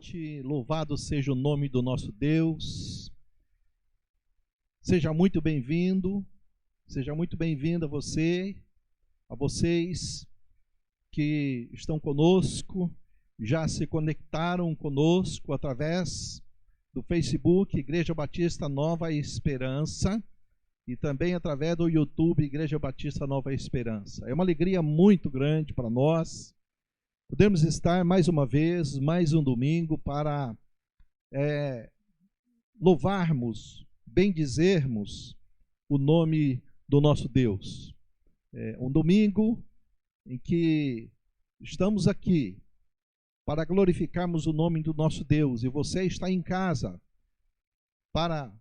noite, louvado seja o nome do nosso Deus. Seja muito bem-vindo, seja muito bem-vinda a vocês que estão conosco, já se conectaram conosco através do Facebook Igreja Batista Nova Esperança e também através do YouTube Igreja Batista Nova Esperança. É uma alegria muito grande para nós podemos estar mais uma vez, mais um domingo para louvarmos, bendizermos o nome do nosso Deus. Um domingo em que estamos aqui para glorificarmos o nome do nosso Deus, e você está em casa para,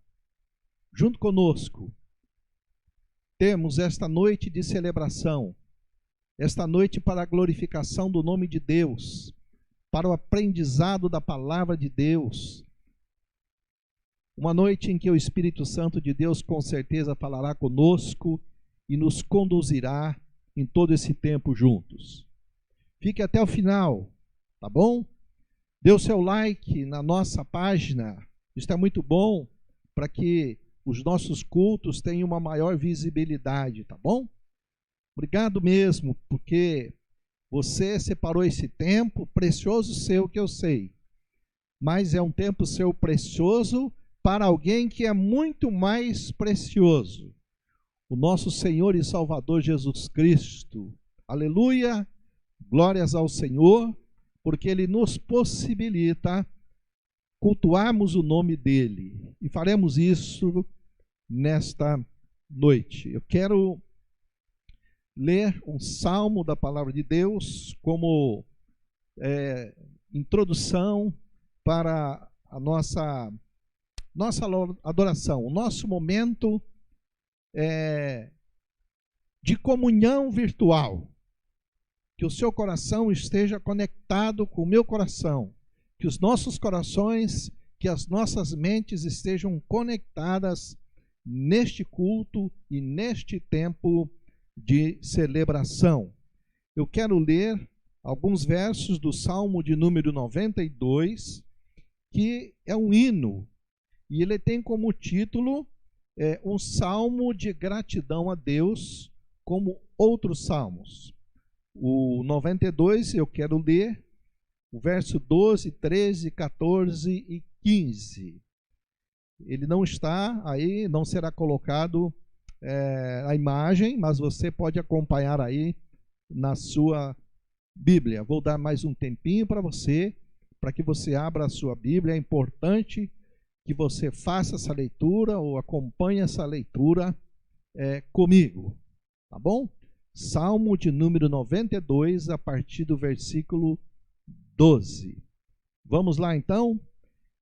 junto conosco, termos esta noite de celebração, esta noite para a glorificação do nome de Deus, para o aprendizado da palavra de Deus, uma noite em que o Espírito Santo de Deus com certeza falará conosco e nos conduzirá em todo esse tempo juntos. Fique até o final, tá bom? Dê o seu like na nossa página, isso é muito bom para que os nossos cultos tenham uma maior visibilidade, tá bom? Obrigado mesmo, porque você separou esse tempo precioso seu, que eu sei, mas é um tempo seu precioso para alguém que é muito mais precioso, o nosso Senhor e Salvador Jesus Cristo. Aleluia, glórias ao Senhor, porque Ele nos possibilita cultuarmos o nome dEle, e faremos isso nesta noite. Eu quero ler um salmo da palavra de Deus como introdução para a nossa adoração, o nosso momento de comunhão virtual. Que o seu coração esteja conectado com o meu coração, que os nossos corações, que as nossas mentes estejam conectadas neste culto e neste tempo de celebração. Eu quero ler alguns versos do Salmo de número 92, que é um hino, e ele tem como título um salmo de gratidão a Deus, como outros salmos. O 92 eu quero ler o verso 12, 13, 14 e 15. Ele não está aí, não será colocado a imagem, mas você pode acompanhar aí na sua Bíblia. Vou dar mais um tempinho para que você abra a sua Bíblia. É importante que você faça essa leitura ou acompanhe essa leitura comigo, tá bom? Salmo de número 92, a partir do versículo 12. Vamos lá então?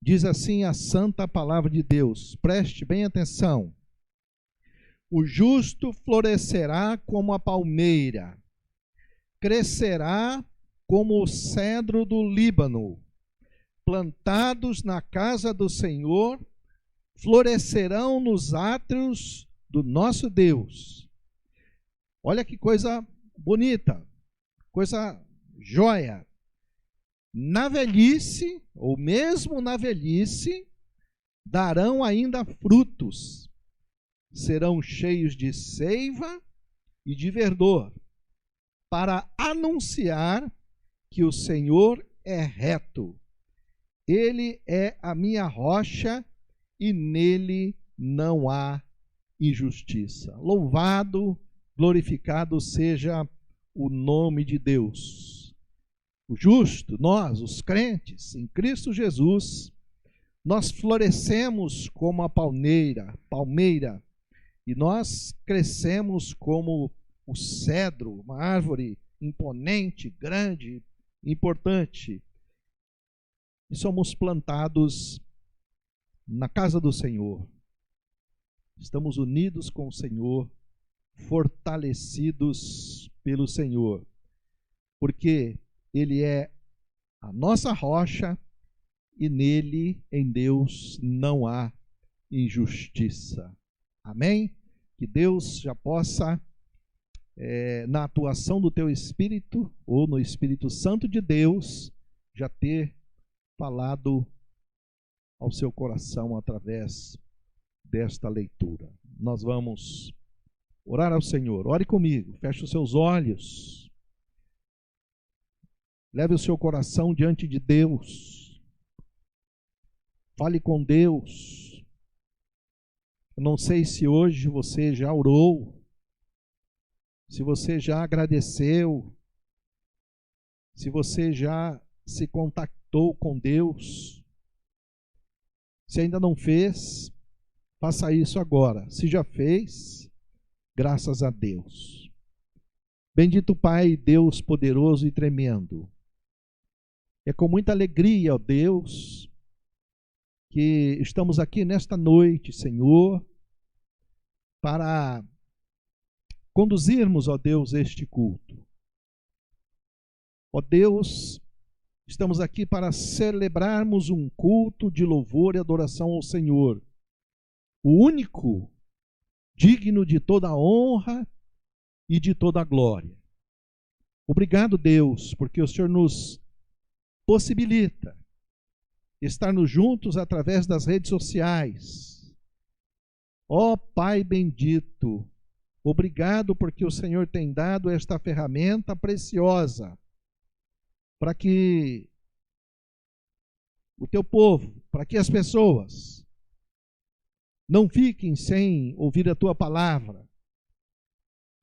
Diz assim a santa palavra de Deus, preste bem atenção. O justo florescerá como a palmeira, crescerá como o cedro do Líbano. Plantados na casa do Senhor, florescerão nos átrios do nosso Deus. Olha que coisa bonita, coisa jóia. Na velhice, ou mesmo na velhice, darão ainda frutos. Serão cheios de seiva e de verdor, para anunciar que o Senhor é reto. Ele é a minha rocha e nele não há injustiça. Louvado, glorificado seja o nome de Deus. O justo, nós, os crentes em Cristo Jesus, nós florescemos como a palmeira, e nós crescemos como o cedro, uma árvore imponente, grande, importante. E somos plantados na casa do Senhor. Estamos unidos com o Senhor, fortalecidos pelo Senhor, porque Ele é a nossa rocha e nele, em Deus, não há injustiça. Amém? Que Deus já possa, na atuação do teu Espírito, ou no Espírito Santo de Deus, já ter falado ao seu coração através desta leitura. Nós vamos orar ao Senhor. Ore comigo, feche os seus olhos. Leve o seu coração diante de Deus. Fale com Deus. Eu não sei se hoje você já orou, se você já agradeceu, se você já se contactou com Deus. Se ainda não fez, faça isso agora. Se já fez, graças a Deus. Bendito Pai, Deus poderoso e tremendo. É com muita alegria, ó Deus, que estamos aqui nesta noite, Senhor, para conduzirmos, ó Deus, este culto. Ó Deus, estamos aqui para celebrarmos um culto de louvor e adoração ao Senhor, o único, digno de toda a honra e de toda a glória. Obrigado, Deus, porque o Senhor nos possibilita estarmos juntos através das redes sociais. Ó Pai bendito, obrigado porque o Senhor tem dado esta ferramenta preciosa para que o teu povo, para que as pessoas não fiquem sem ouvir a tua palavra,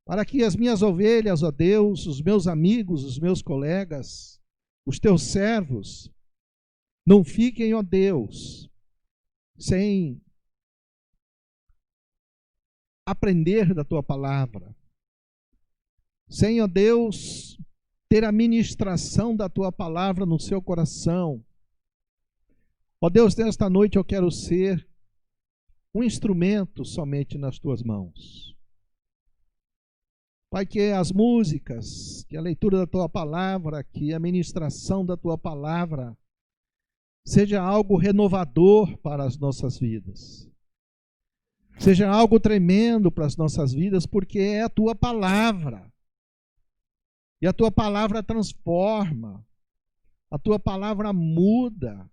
para que as minhas ovelhas, ó Deus, os meus amigos, os meus colegas, os teus servos, não fiquem, ó Deus, sem aprender da tua palavra, sem, ó Deus, ter a ministração da tua palavra no seu coração. Ó Deus, nesta noite eu quero ser um instrumento somente nas tuas mãos. Pai, que as músicas, que a leitura da tua palavra, que a ministração da tua palavra seja algo renovador para as nossas vidas. Seja algo tremendo para as nossas vidas, porque é a tua palavra. E a tua palavra transforma, a tua palavra muda,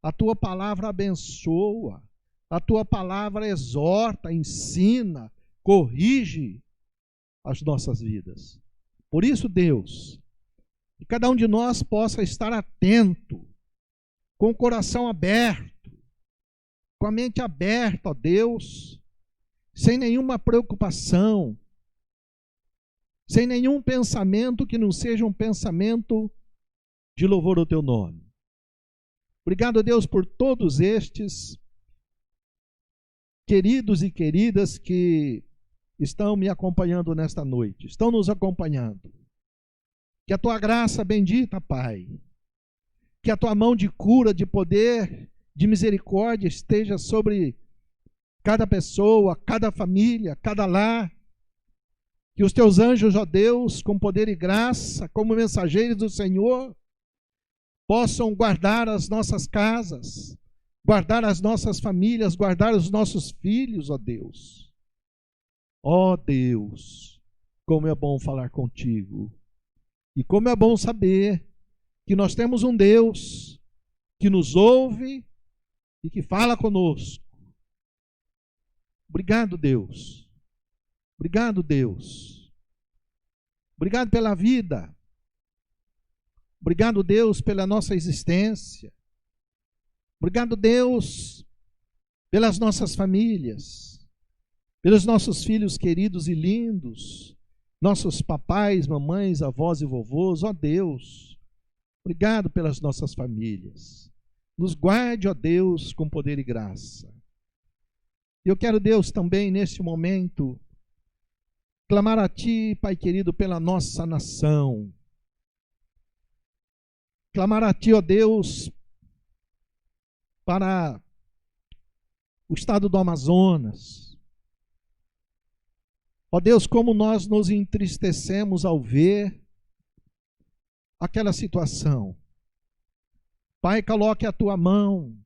a tua palavra abençoa, a tua palavra exorta, ensina, corrige as nossas vidas. Por isso, Deus, que cada um de nós possa estar atento, com o coração aberto, com a mente aberta, ó Deus, sem nenhuma preocupação, sem nenhum pensamento que não seja um pensamento de louvor ao teu nome. Obrigado, Deus, por todos estes queridos e queridas que estão me acompanhando nesta noite, estão nos acompanhando. Que a tua graça bendita, Pai, que a tua mão de cura, de poder, de misericórdia esteja sobre cada pessoa, cada família, cada lar. Que os teus anjos, ó Deus, com poder e graça, como mensageiros do Senhor, possam guardar as nossas casas, guardar as nossas famílias, guardar os nossos filhos, ó Deus. Ó Deus, como é bom falar contigo. E como é bom saber que nós temos um Deus que nos ouve e que fala conosco. Obrigado, Deus. Obrigado, Deus. Obrigado pela vida. Obrigado, Deus, pela nossa existência. Obrigado, Deus, pelas nossas famílias, pelos nossos filhos queridos e lindos, nossos papais, mamães, avós e vovôs. Ó Deus, obrigado pelas nossas famílias. Nos guarde, ó Deus, com poder e graça. Eu quero, Deus, também neste momento clamar a Ti, Pai querido, pela nossa nação. Clamar a Ti, ó Deus, para o estado do Amazonas. Ó Deus, como nós nos entristecemos ao ver aquela situação. Pai, coloque a Tua mão.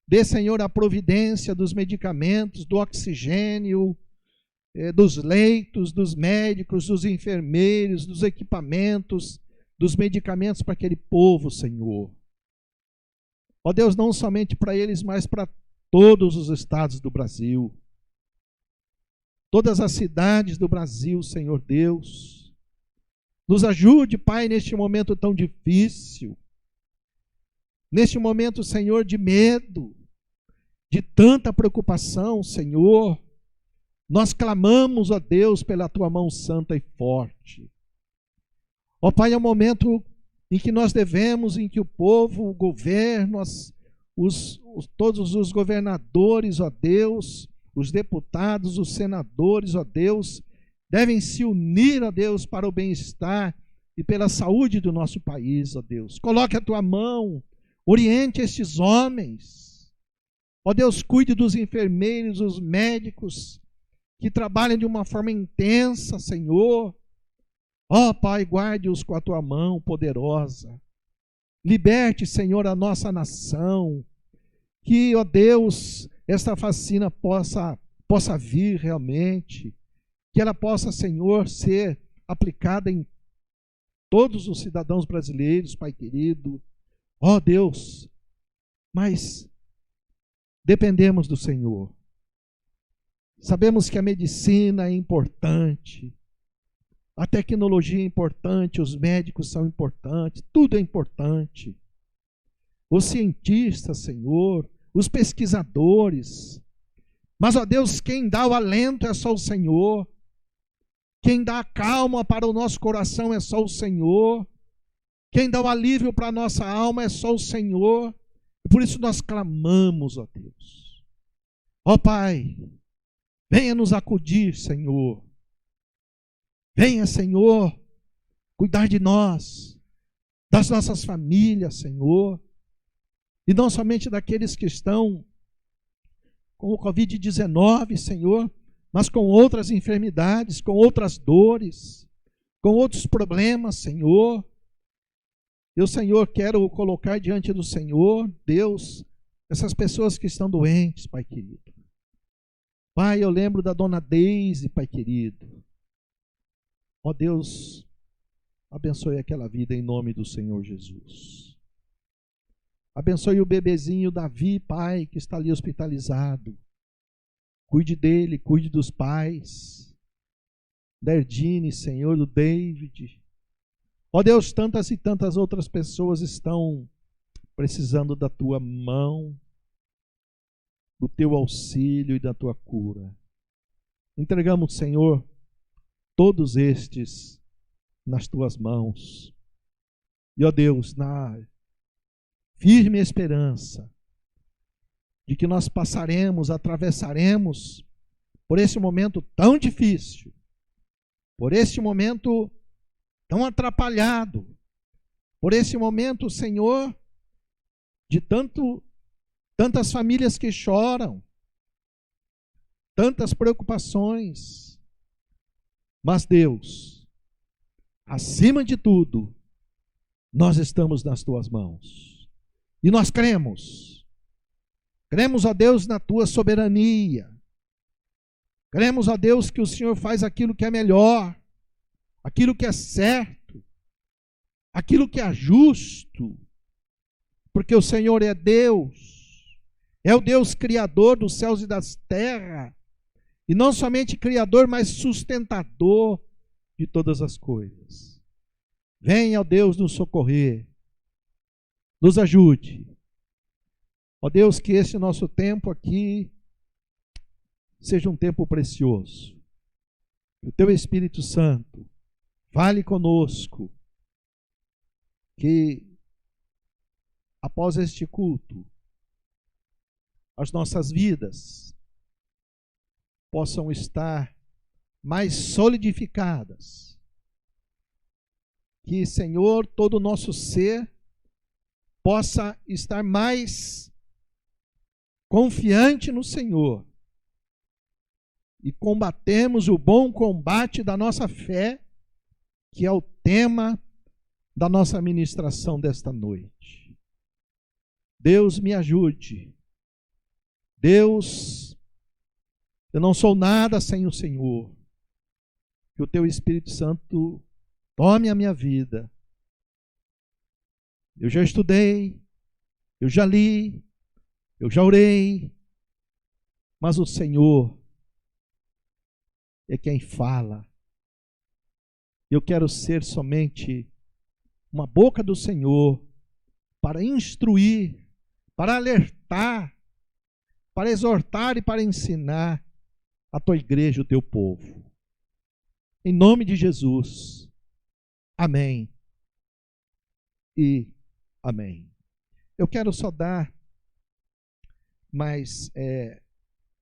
Dê, Senhor, a providência dos medicamentos, do oxigênio, dos leitos, dos médicos, dos enfermeiros, dos equipamentos, dos medicamentos para aquele povo, Senhor. Ó Deus, não somente para eles, mas para todos os estados do Brasil. Todas as cidades do Brasil, Senhor Deus. Nos ajude, Pai, neste momento tão difícil. Neste momento, Senhor, de medo, de tanta preocupação, Senhor. Nós clamamos, ó Deus, pela Tua mão santa e forte. Ó Pai, é um momento em que nós devemos, em que o povo, o governo, todos os governadores, ó Deus, os deputados, os senadores, ó Deus, devem se unir, ó Deus, para o bem-estar e pela saúde do nosso país, ó Deus. Coloque a Tua mão, oriente estes homens. Ó Deus, cuide dos enfermeiros, os médicos, que trabalham de uma forma intensa, Senhor. Ó Pai, guarde-os com a Tua mão poderosa. Liberte, Senhor, a nossa nação. Que, ó Deus, esta vacina possa vir realmente. Que ela possa, Senhor, ser aplicada em todos os cidadãos brasileiros, Pai querido. Ó Deus, mas dependemos do Senhor. Sabemos que a medicina é importante, a tecnologia é importante, os médicos são importantes, tudo é importante. Os cientistas, Senhor, os pesquisadores. Mas, ó Deus, quem dá o alento é só o Senhor. Quem dá a calma para o nosso coração é só o Senhor. Quem dá o alívio para a nossa alma é só o Senhor. E por isso nós clamamos, ó Deus. Ó Pai, venha nos acudir, Senhor. Venha, Senhor, cuidar de nós, das nossas famílias, Senhor. E não somente daqueles que estão com o Covid-19, Senhor, mas com outras enfermidades, com outras dores, com outros problemas, Senhor. Eu, Senhor, quero colocar diante do Senhor, Deus, essas pessoas que estão doentes, Pai querido. Pai, eu lembro da dona Deise, Pai querido. Ó Deus, abençoe aquela vida em nome do Senhor Jesus. Abençoe o bebezinho Davi, Pai, que está ali hospitalizado. Cuide dele, cuide dos pais. Da Erdine, Senhor, do David. Ó Deus, tantas e tantas outras pessoas estão precisando da Tua mão, do Teu auxílio e da Tua cura. Entregamos, Senhor, todos estes nas Tuas mãos. E, ó Deus, na firme esperança de que nós passaremos, atravessaremos por esse momento tão difícil, por esse momento tão atrapalhado, por esse momento, Senhor, de tantas famílias que choram, tantas preocupações. Mas, Deus, acima de tudo, nós estamos nas Tuas mãos. E nós cremos, ó Deus, na Tua soberania. Cremos, ó Deus, que o Senhor faz aquilo que é melhor, aquilo que é certo, aquilo que é justo, porque o Senhor é Deus, é o Deus criador dos céus e das terras, e não somente criador, mas sustentador de todas as coisas. Venha, ó Deus, nos socorrer, nos ajude. Ó Deus, que esse nosso tempo aqui seja um tempo precioso. Que o Teu Espírito Santo fale conosco, que após este culto, as nossas vidas possam estar mais solidificadas. Que, Senhor, todo o nosso ser possa estar mais confiante no Senhor e combatemos o bom combate da nossa fé, que é o tema da nossa ministração desta noite. Deus me ajude. Deus, eu não sou nada sem o Senhor. Que o Teu Espírito Santo tome a minha vida eu já estudei, eu já li, eu já orei, mas o Senhor é quem fala. Eu quero ser somente uma boca do Senhor para instruir, para alertar, para exortar e para ensinar a tua igreja, o teu povo. Em nome de Jesus. Amém. E amém. Eu quero só dar mais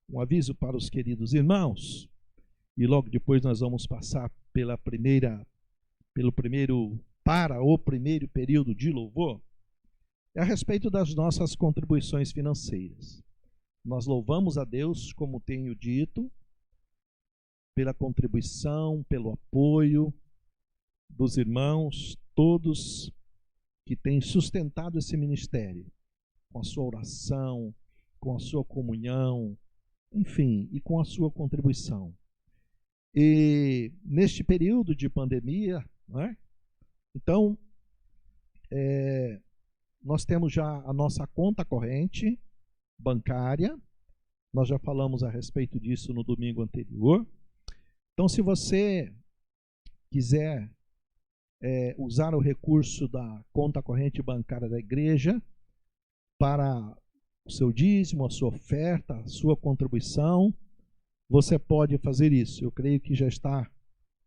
um aviso para os queridos irmãos, e logo depois nós vamos passar pelo primeiro período de louvor, é a respeito das nossas contribuições financeiras. Nós louvamos a Deus, como tenho dito, pela contribuição, pelo apoio dos irmãos, todos que têm sustentado esse ministério, com a sua oração, com a sua comunhão, enfim, e com a sua contribuição. E neste período de pandemia, né, então, nós temos já a nossa conta corrente bancária, nós já falamos a respeito disso no domingo anterior. Então, se você quiser usar o recurso da conta corrente bancária da igreja para o seu dízimo, a sua oferta, a sua contribuição, você pode fazer isso. Eu creio que já está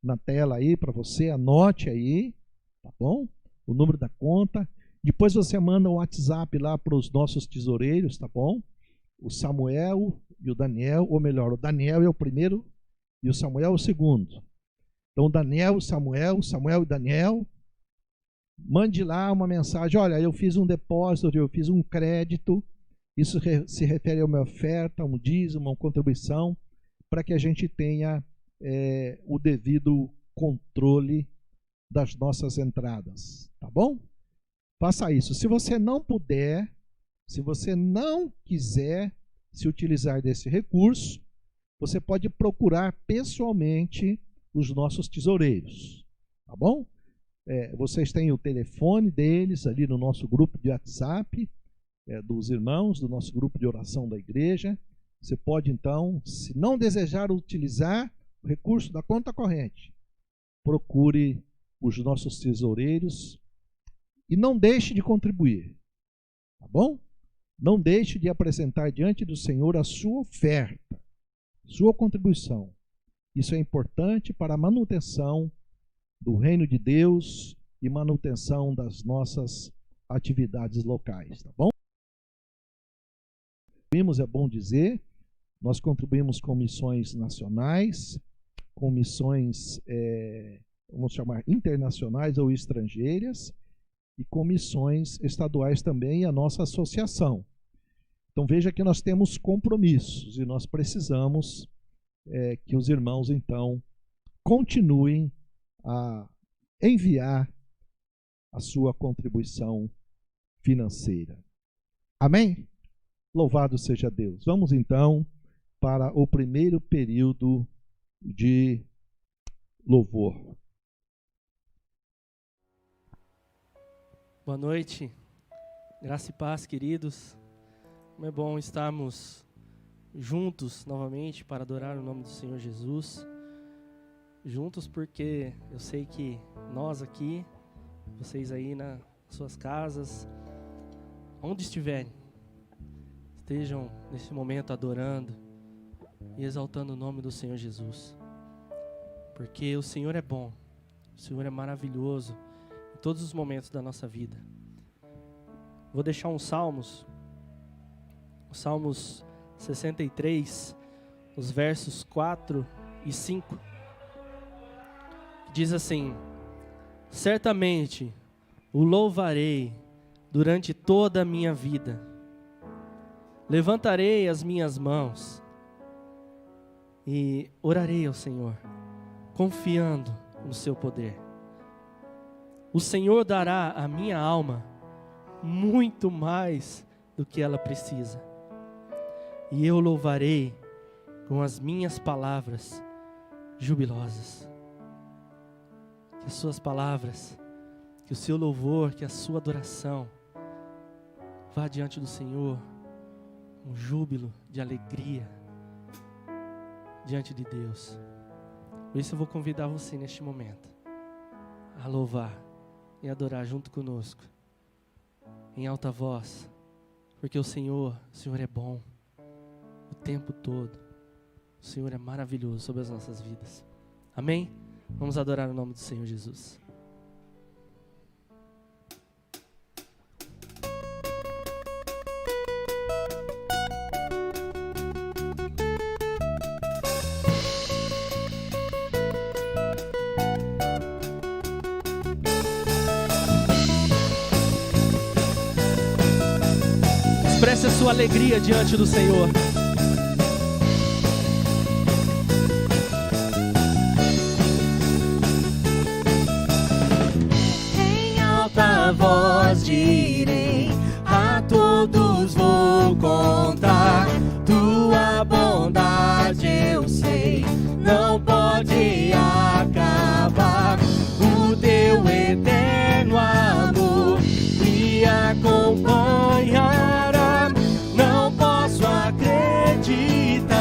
na tela aí para você, anote aí, tá bom? O número da conta. Depois você manda um WhatsApp lá para os nossos tesoureiros, tá bom? O Samuel e o Daniel, ou melhor, o Daniel é o primeiro e o Samuel é o segundo. Então, Daniel, Samuel e Daniel, mande lá uma mensagem: olha, eu fiz um depósito, eu fiz um crédito, isso se refere a uma oferta, um dízimo, uma contribuição, para que a gente tenha o devido controle das nossas entradas, tá bom? Faça isso. Se você não puder, se você não quiser se utilizar desse recurso, você pode procurar pessoalmente os nossos tesoureiros, tá bom? Vocês têm o telefone deles ali no nosso grupo de WhatsApp, dos irmãos, do nosso grupo de oração da igreja. Você pode, então, se não desejar utilizar o recurso da conta corrente, procure os nossos tesoureiros e não deixe de contribuir, tá bom? Não deixe de apresentar diante do Senhor a sua oferta, sua contribuição. Isso é importante para a manutenção do reino de Deus e manutenção das nossas atividades locais, tá bom? É bom dizer, nós contribuímos com missões nacionais, com missões, vamos chamar, internacionais ou estrangeiras, e com missões estaduais também, a nossa associação. Então veja que nós temos compromissos e nós precisamos que os irmãos, então, continuem a enviar a sua contribuição financeira. Amém? Louvado seja Deus. Vamos, então, para o primeiro período de louvor. Boa noite, graça e paz, queridos. Como é bom estarmos juntos novamente para adorar o nome do Senhor Jesus. Juntos porque eu sei que nós aqui, vocês aí nas suas casas, onde estiverem, estejam nesse momento adorando e exaltando o nome do Senhor Jesus. Porque o Senhor é bom, o Senhor é maravilhoso em todos os momentos da nossa vida. Vou deixar uns salmos, os Salmos 63, os versos 4 e 5. Diz assim: certamente o louvarei durante toda a minha vida. Levantarei as minhas mãos e orarei ao Senhor, confiando no seu poder. O Senhor dará à minha alma muito mais do que ela precisa. E eu louvarei com as minhas palavras jubilosas. Que as suas palavras Que o seu louvor, que a sua adoração vá diante do Senhor, um júbilo de alegria diante de Deus. Por isso eu vou convidar você neste momento a louvar e adorar junto conosco, em alta voz, porque o Senhor é bom o tempo todo. O Senhor é maravilhoso sobre as nossas vidas. Amém? Vamos adorar o nome do Senhor Jesus. Expresse a sua alegria diante do Senhor. Em alta voz direi, a todos vou contar, tua bondade eu sei, não pode acabar. O teu eterno amor me acompanhará, não posso acreditar.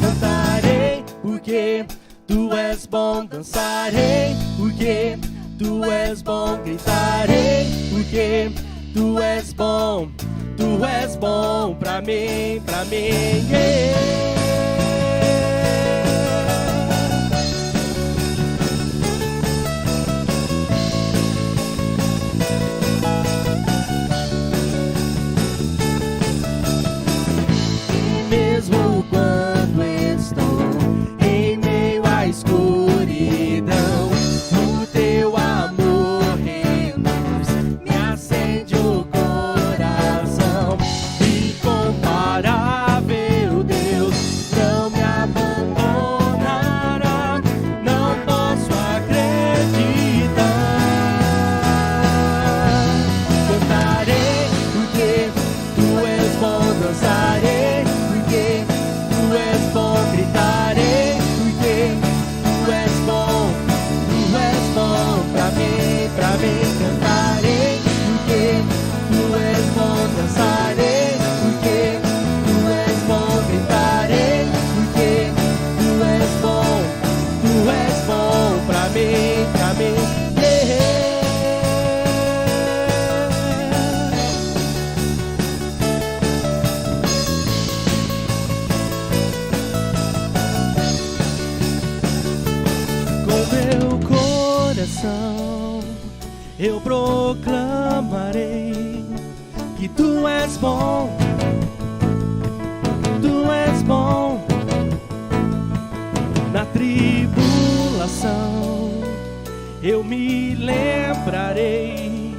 Cantarei porque tu és bom, dançarei porque tu és bom, gritarei porque tu és bom pra mim, yeah. Mesmo quando estou em meio à escuridão, o teu amor reluz, me acende o coração. Incomparável Deus, não me abandonará, não posso acreditar. Cantarei porque tu és bom, dançarei porque tu és bom, gritarei porque tu és bom pra mim, cantarei porque tu és bom, dançarei porque tu és bom, gritarei porque tu és bom pra mim, yeah. Meu coração eu proclamarei que tu és bom, na tribulação eu me lembrarei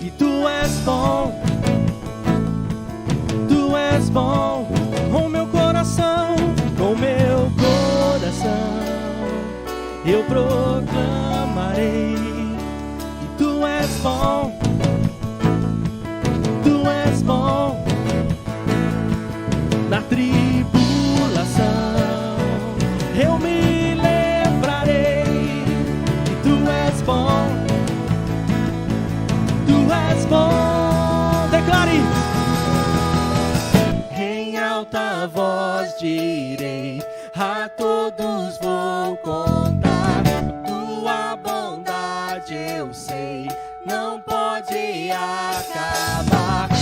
que tu és bom, com meu coração, eu proclamarei que tu és bom, na tribulação eu me lembrarei que tu és bom, declare. Em alta voz direi, a todos vou contar, tua bondade eu sei, não pode acabar. O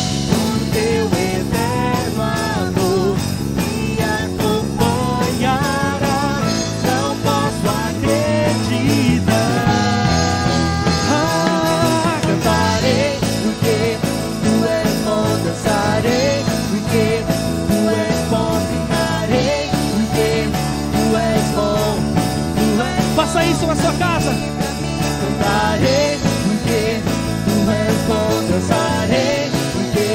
teu eterno amor me acompanhará, não posso acreditar. Cantarei porque tu és bom, dançarei porque tu és bom, gritarei porque tu és bom, Faça isso na sua casa. cantarei porque tu és bom, dançarei porque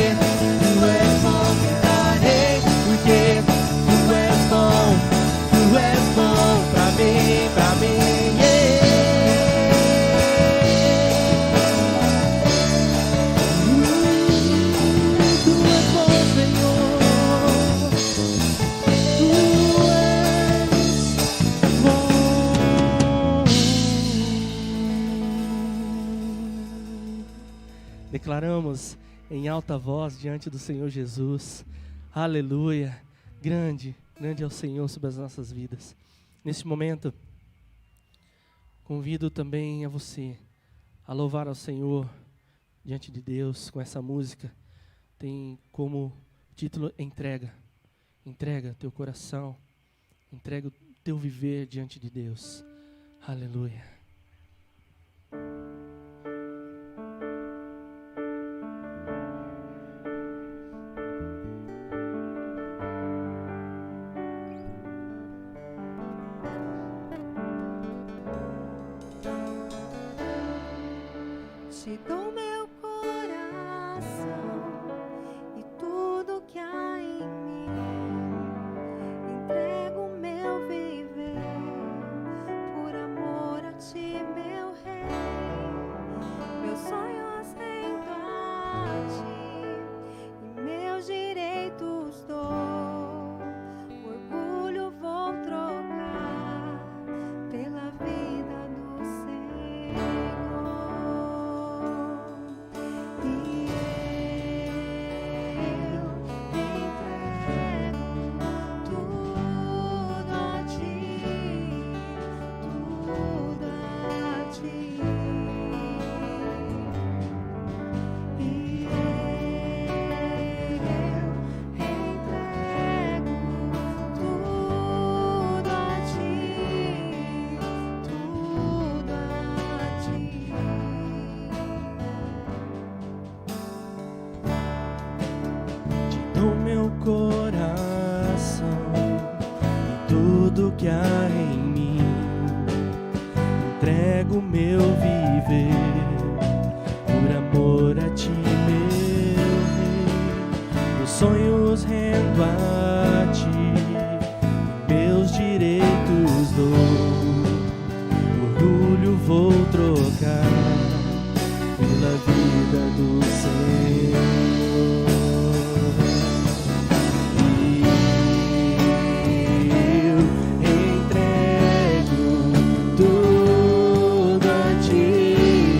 declaramos em alta voz diante do Senhor Jesus. Aleluia. Grande é o Senhor sobre as nossas vidas. Nesse momento, convido também a você a louvar ao Senhor diante de Deus com essa música. Tem como título entrega. Entrega teu coração, entrega o teu viver diante de Deus. Aleluia. Te dou meu coração e tudo que há em mim. Entrego meu viver por amor a ti, meu rei. Meus sonhos rendo a ti e meus direitos dou. O orgulho vou trocar pela vida do Senhor. E eu entrego tudo a ti, tudo a ti. E eu entrego tudo a ti, tudo a ti. Te dou meu coração e tudo que há em mim. Entrego meu viver por amor a ti, meu rei. Meus sonhos rendo a ti, meus direitos dou. Orgulho vou trocar pela vida do Senhor. Eu entrego tudo a ti,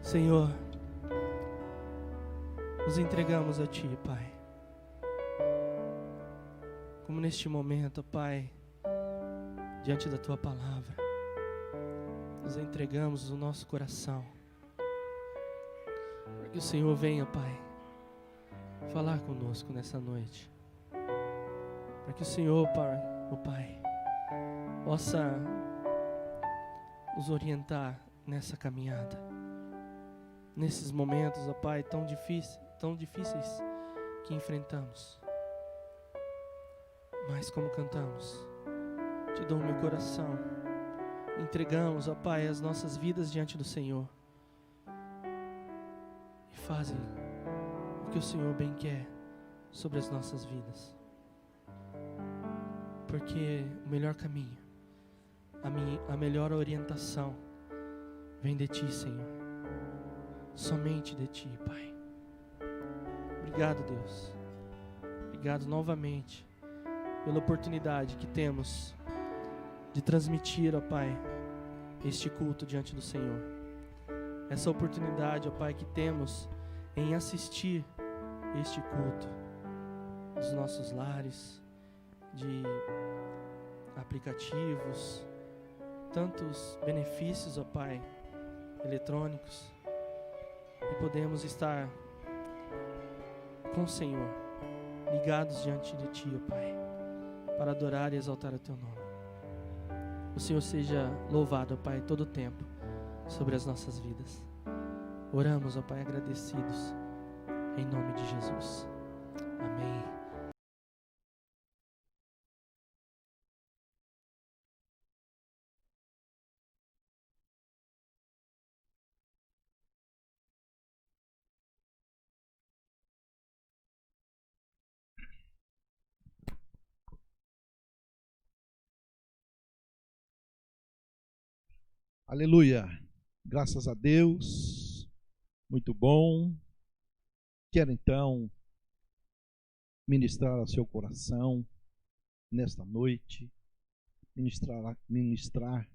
Senhor, nos entregamos a Ti, Pai. Como neste momento, Pai, diante da Tua palavra, nos entregamos o nosso coração, para que o Senhor venha, Pai, falar conosco nessa noite. Para que o Senhor, Pai, possa nos orientar nessa caminhada, nesses momentos, ó Pai, tão difíceis que enfrentamos. Mas como cantamos, Te dou o meu coração, entregamos, ó Pai, as nossas vidas diante do Senhor, e fazem o que o Senhor bem quer sobre as nossas vidas. Porque o melhor caminho, a melhor orientação vem de Ti, Senhor. Somente de Ti, Pai. Obrigado, Deus. Obrigado novamente pela oportunidade que temos de transmitir, ó Pai, este culto diante do Senhor. Essa oportunidade, ó Pai, que temos em assistir este culto dos nossos lares, de aplicativos, tantos benefícios, ó Pai, eletrônicos, e podemos estar com o Senhor, ligados diante de Ti, ó Pai, para adorar e exaltar o Teu nome. O Senhor seja louvado, ó Pai, todo o tempo sobre as nossas vidas. Oramos, ó Pai, agradecidos, em nome de Jesus. Amém. Aleluia. Graças a Deus. Muito bom. Quero então ministrar ao seu coração nesta noite, ministrar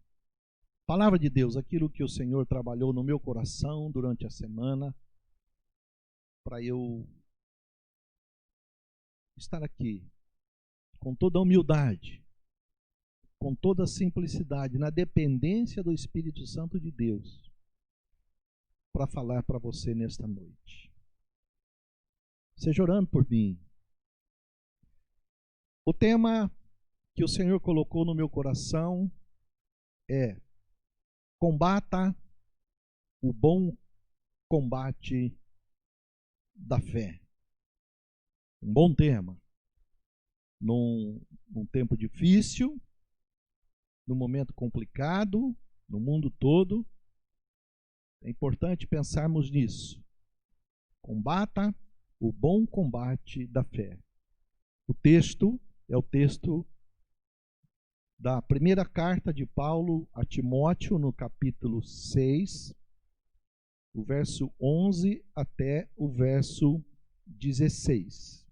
palavra de Deus, aquilo que o Senhor trabalhou no meu coração durante a semana, para eu estar aqui com toda a humildade, com toda a simplicidade, na dependência do Espírito Santo de Deus, para falar para você nesta noite. Seja orando por mim. O tema que o Senhor colocou no meu coração é: combata o bom combate da fé. Um bom tema. Num tempo difícil, num momento complicado, no mundo todo, é importante pensarmos nisso. Combata o bom combate da fé. O texto é o texto da primeira carta de Paulo a Timóteo, no capítulo 6, o verso 11 até o verso 16.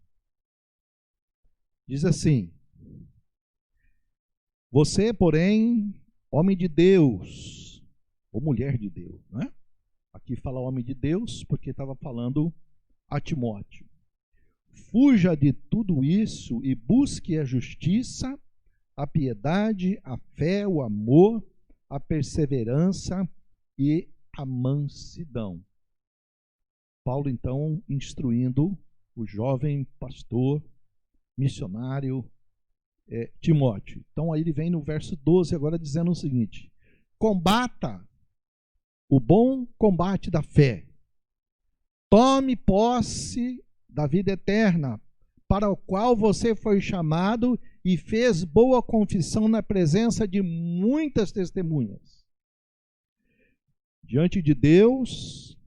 Diz assim: você, porém, homem de Deus, ou mulher de Deus, né? Aqui fala homem de Deus porque estava falando a Timóteo. Fuja de tudo isso e busque a justiça, a piedade, a fé, o amor, a perseverança e a mansidão. Paulo, então, instruindo o jovem pastor, missionário, Timóteo. Então, aí ele vem no verso 12, agora dizendo o seguinte: combata o bom combate da fé. Tome posse da vida eterna, para o qual você foi chamado e fez boa confissão na presença de muitas testemunhas. Diante de Deus,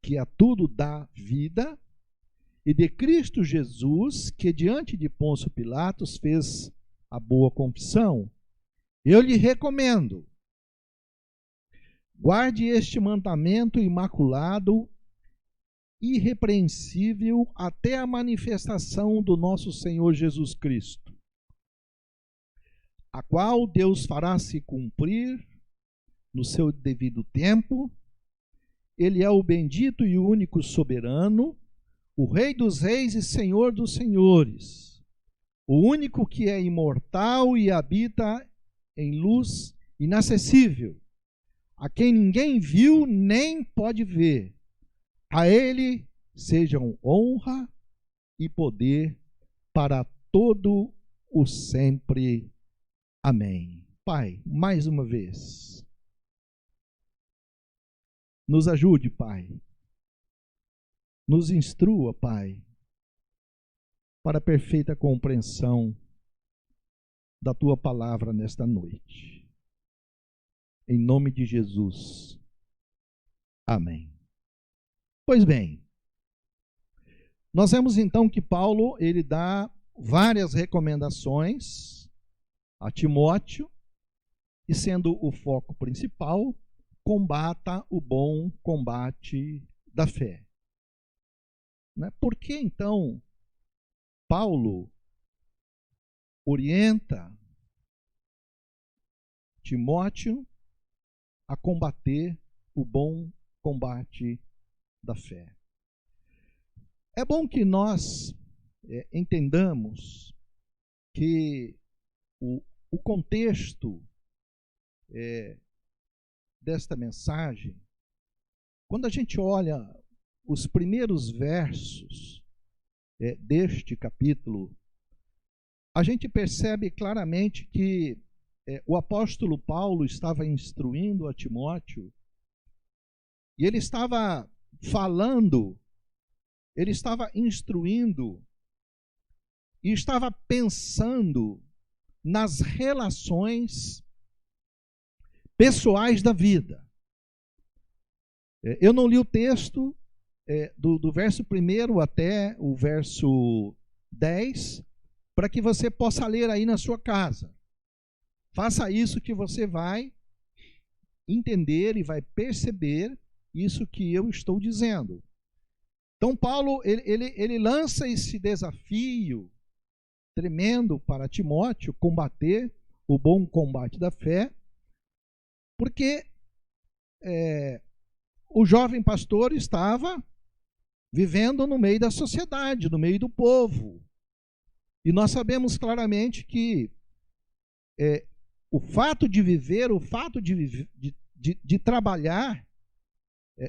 que a tudo dá vida, e de Cristo Jesus, que diante de Pôncio Pilatos fez a boa confissão, eu lhe recomendo: guarde este mandamento imaculado, irrepreensível, até a manifestação do nosso Senhor Jesus Cristo, a qual Deus fará se cumprir no seu devido tempo. ele é o bendito e único soberano, o Rei dos reis e Senhor dos senhores, o único que é imortal e habita em luz inacessível, a quem ninguém viu nem pode ver. A ele sejam honra e poder para todo o sempre. Amém. Pai, mais uma vez, nos ajude, Pai. Nos instrua, Pai, para a perfeita compreensão da Tua palavra nesta noite. Em nome de Jesus. Amém. Pois bem, nós vemos então que Paulo, ele dá várias recomendações a Timóteo, e sendo o foco principal, combata o bom combate da fé. Por que então Paulo orienta Timóteo a combater o bom combate da fé? É bom que nós entendamos que o contexto desta mensagem, quando a gente olha os primeiros versos deste capítulo, a gente percebe claramente que o apóstolo Paulo estava instruindo a Timóteo, e ele estava falando, ele estava instruindo, e estava pensando nas relações pessoais da vida. Eu não li o texto do verso 1 até o verso 10, para que você possa ler aí na sua casa. Faça isso que você vai entender e vai perceber isso que eu estou dizendo. Então Paulo, ele lança esse desafio tremendo para Timóteo, combater o bom combate da fé, porque o jovem pastor estava vivendo no meio da sociedade, no meio do povo. E nós sabemos claramente que o fato de viver, o fato de trabalhar,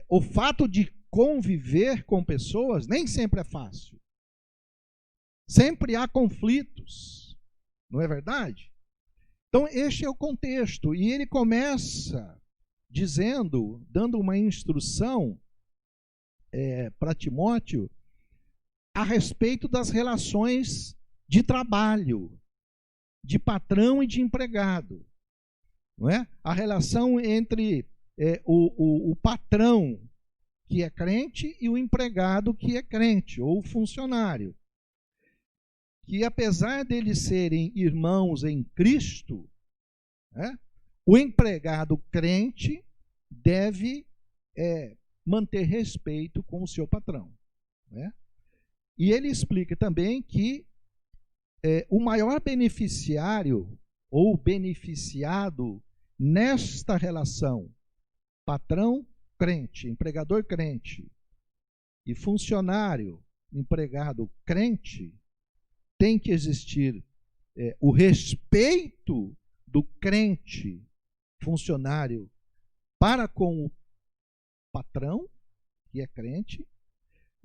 o fato de conviver com pessoas, nem sempre é fácil. Sempre há conflitos, não é verdade? Então, este é o contexto. E ele começa dizendo, dando uma instrução para Timóteo a respeito das relações de trabalho, de patrão e de empregado. Não é? A relação entre o patrão que é crente e o empregado que é crente, ou o funcionário. Que apesar deles serem irmãos em Cristo, o empregado crente deve manter respeito com o seu patrão. E ele explica também que o maior beneficiário ou beneficiado nesta relação patrão-crente, empregador-crente e funcionário, empregado crente, tem que existir o respeito do crente funcionário para com o patrão, que é crente,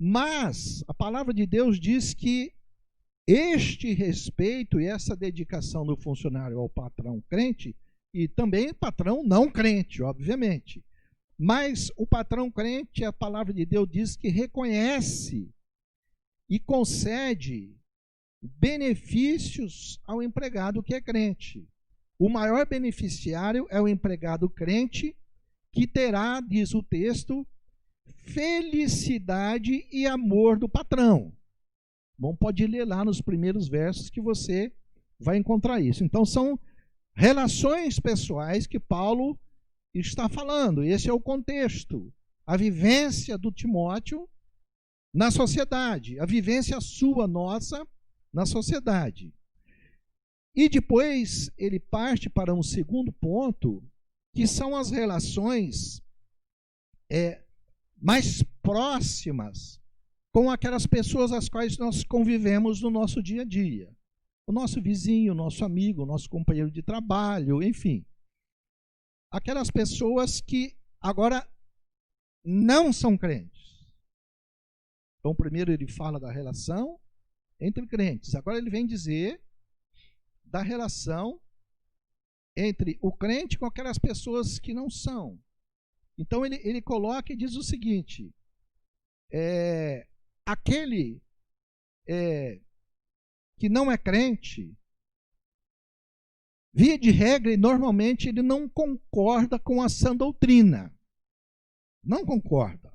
mas a palavra de Deus diz que este respeito e essa dedicação do funcionário ao patrão crente, e também patrão não crente, obviamente, mas o patrão crente, a palavra de Deus diz que reconhece e concede benefícios ao empregado que é crente. O maior beneficiário é o empregado crente, que terá, diz o texto, felicidade e amor do patrão. Bom, pode ler lá nos primeiros versos que você vai encontrar isso. Então, são relações pessoais que Paulo está falando. Esse é o contexto. A vivência do Timóteo na sociedade. A vivência sua, nossa, na sociedade. E depois ele parte para um segundo ponto, que são as relações mais próximas com aquelas pessoas às quais nós convivemos no nosso dia a dia. O nosso vizinho, o nosso amigo, o nosso companheiro de trabalho, enfim. Aquelas pessoas que agora não são crentes. Então, primeiro ele fala da relação entre crentes. Agora ele vem dizer da relação entre o crente com aquelas pessoas que não são. Então ele coloca e diz o seguinte, aquele que não é crente, via de regra e normalmente ele não concorda com a sã doutrina. Não concorda.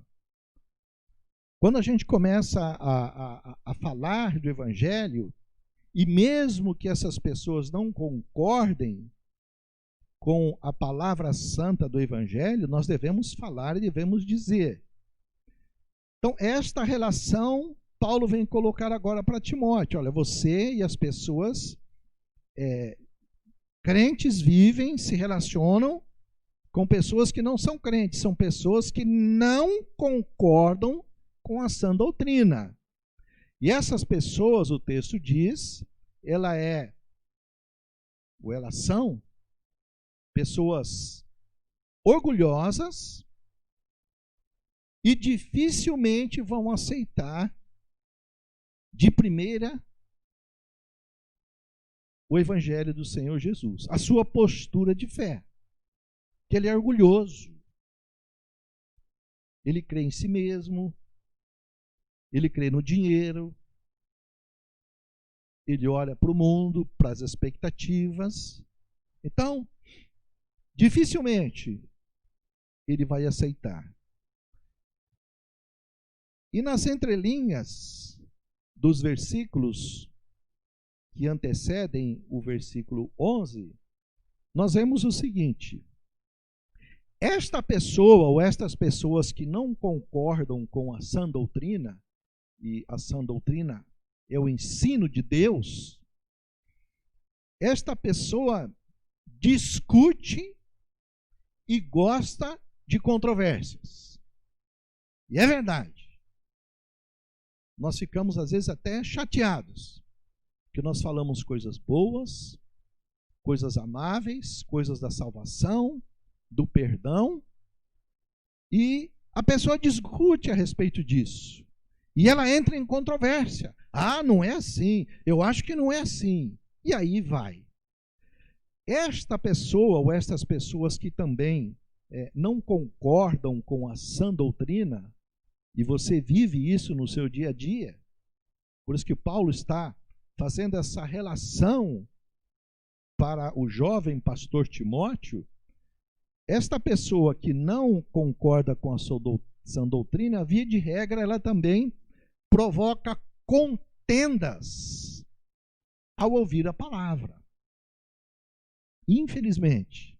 Quando a gente começa a falar do Evangelho, e mesmo que essas pessoas não concordem com a palavra santa do Evangelho, nós devemos falar e devemos dizer. Então, esta relação, Paulo vem colocar agora para Timóteo. Olha, você e as pessoas crentes vivem, se relacionam com pessoas que não são crentes, são pessoas que não concordam com a sã doutrina. E essas pessoas, o texto diz, elas são pessoas orgulhosas e dificilmente vão aceitar de primeira o Evangelho do Senhor Jesus, a sua postura de fé, que ele é orgulhoso, ele crê em si mesmo, ele crê no dinheiro, ele olha para o mundo, para as expectativas. Então, dificilmente ele vai aceitar. E nas entrelinhas dos versículos que antecedem o versículo 11, nós vemos o seguinte: esta pessoa ou estas pessoas que não concordam com a sã doutrina, e a sã doutrina é o ensino de Deus, esta pessoa discute e gosta de controvérsias. E é verdade. Nós ficamos, às vezes, até chateados, porque nós falamos coisas boas, coisas amáveis, coisas da salvação, do perdão, e a pessoa discute a respeito disso. E ela entra em controvérsia. Ah, não é assim, eu acho que não é assim. E aí vai. Esta pessoa, ou estas pessoas que também não concordam com a sã doutrina, e você vive isso no seu dia a dia, por isso que Paulo está fazendo essa relação para o jovem pastor Timóteo. Esta pessoa que não concorda com a sã doutrina, via de regra, ela também provoca contendas ao ouvir a palavra. Infelizmente,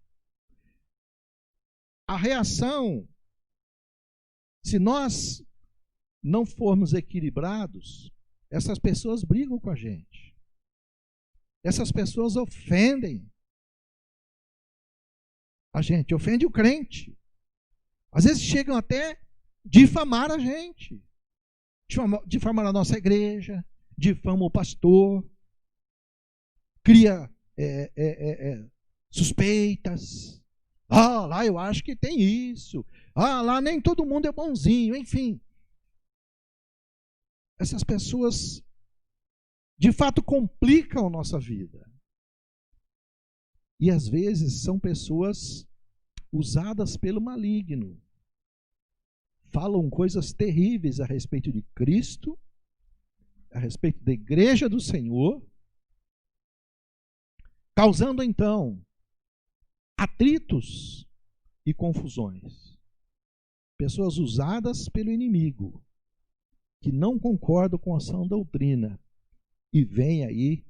a reação, se nós não formos equilibrados, essas pessoas brigam com a gente. Essas pessoas ofendem a gente, ofendem o crente. Às vezes chegam até difamar a gente. Difamar a nossa igreja, difama o pastor, cria suspeitas. Ah, lá eu acho que tem isso. Ah, lá nem todo mundo é bonzinho, enfim. Essas pessoas, de fato, complicam a nossa vida. E, às vezes, são pessoas usadas pelo maligno. Falam coisas terríveis a respeito de Cristo, a respeito da igreja do Senhor, causando, então, atritos e confusões. Pessoas usadas pelo inimigo, que não concordam com a sã doutrina e vêm aí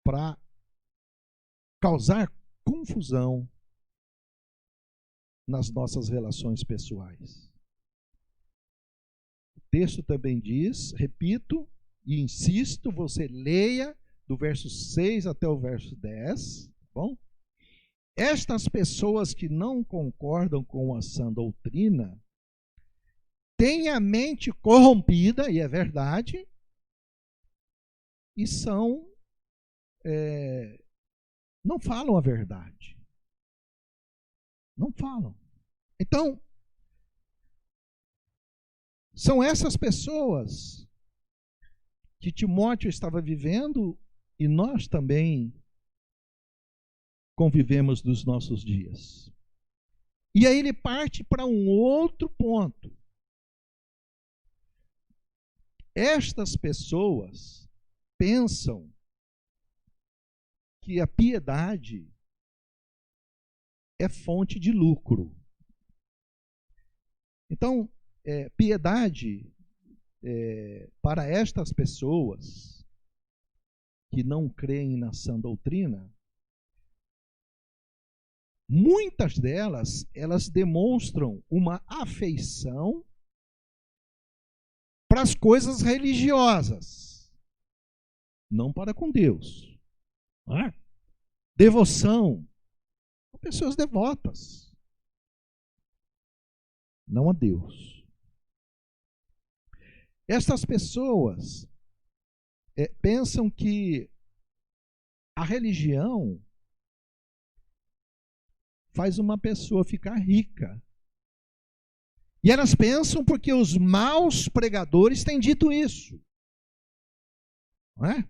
para causar confusão nas nossas relações pessoais. O texto também diz, repito e insisto, você leia do verso 6 até o verso 10, tá bom? Estas pessoas que não concordam com a sã doutrina, têm a mente corrompida, e é verdade, e não falam a verdade. Não falam. Então, são essas pessoas que Timóteo estava vivendo e nós também convivemos nos nossos dias. E aí ele parte para um outro ponto. Estas pessoas pensam que a piedade é fonte de lucro. Então, piedade, para estas pessoas que não creem na sã doutrina, muitas delas, elas demonstram uma afeição para as coisas religiosas, não para com Deus. Não é? Devoção, são pessoas devotas, não a Deus. Estas pessoas pensam que a religião faz uma pessoa ficar rica. E elas pensam porque os maus pregadores têm dito isso. Não é?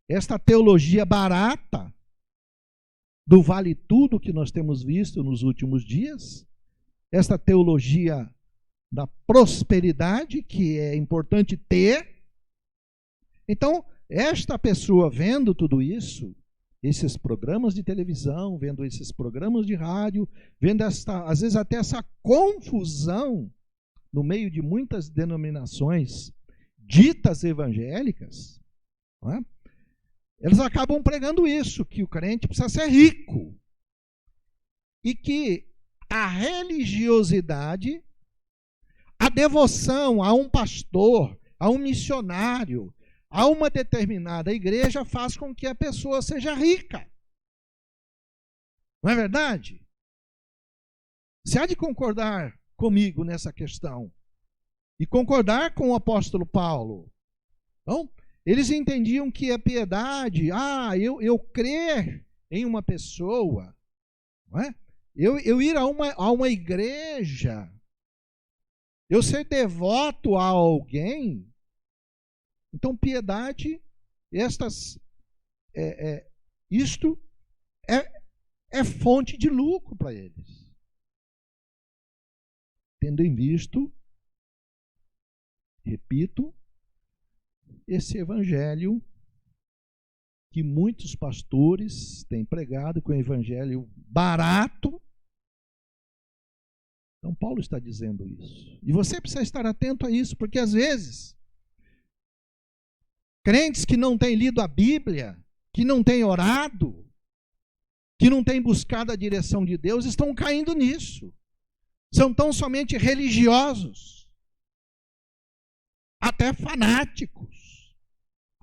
Esta teologia barata do vale tudo que nós temos visto nos últimos dias, esta teologia da prosperidade que é importante ter. Então, esta pessoa vendo tudo isso, esses programas de televisão, vendo esses programas de rádio, vendo às vezes até essa confusão no meio de muitas denominações ditas evangélicas, não é? Eles acabam pregando isso, que o crente precisa ser rico e que a religiosidade, a devoção a um pastor, a um missionário, a uma determinada igreja faz com que a pessoa seja rica. Não é verdade? Você há de concordar comigo nessa questão e concordar com o apóstolo Paulo. Então, eles entendiam que a piedade, eu crer em uma pessoa, não é? Eu ir a uma igreja, eu ser devoto a alguém. Então, piedade, isto é fonte de lucro para eles. Tendo em visto, repito, esse evangelho que muitos pastores têm pregado, que é um evangelho barato. Então, Paulo está dizendo isso. E você precisa estar atento a isso, porque às vezes crentes que não têm lido a Bíblia, que não têm orado, que não têm buscado a direção de Deus, estão caindo nisso. São tão somente religiosos, até fanáticos.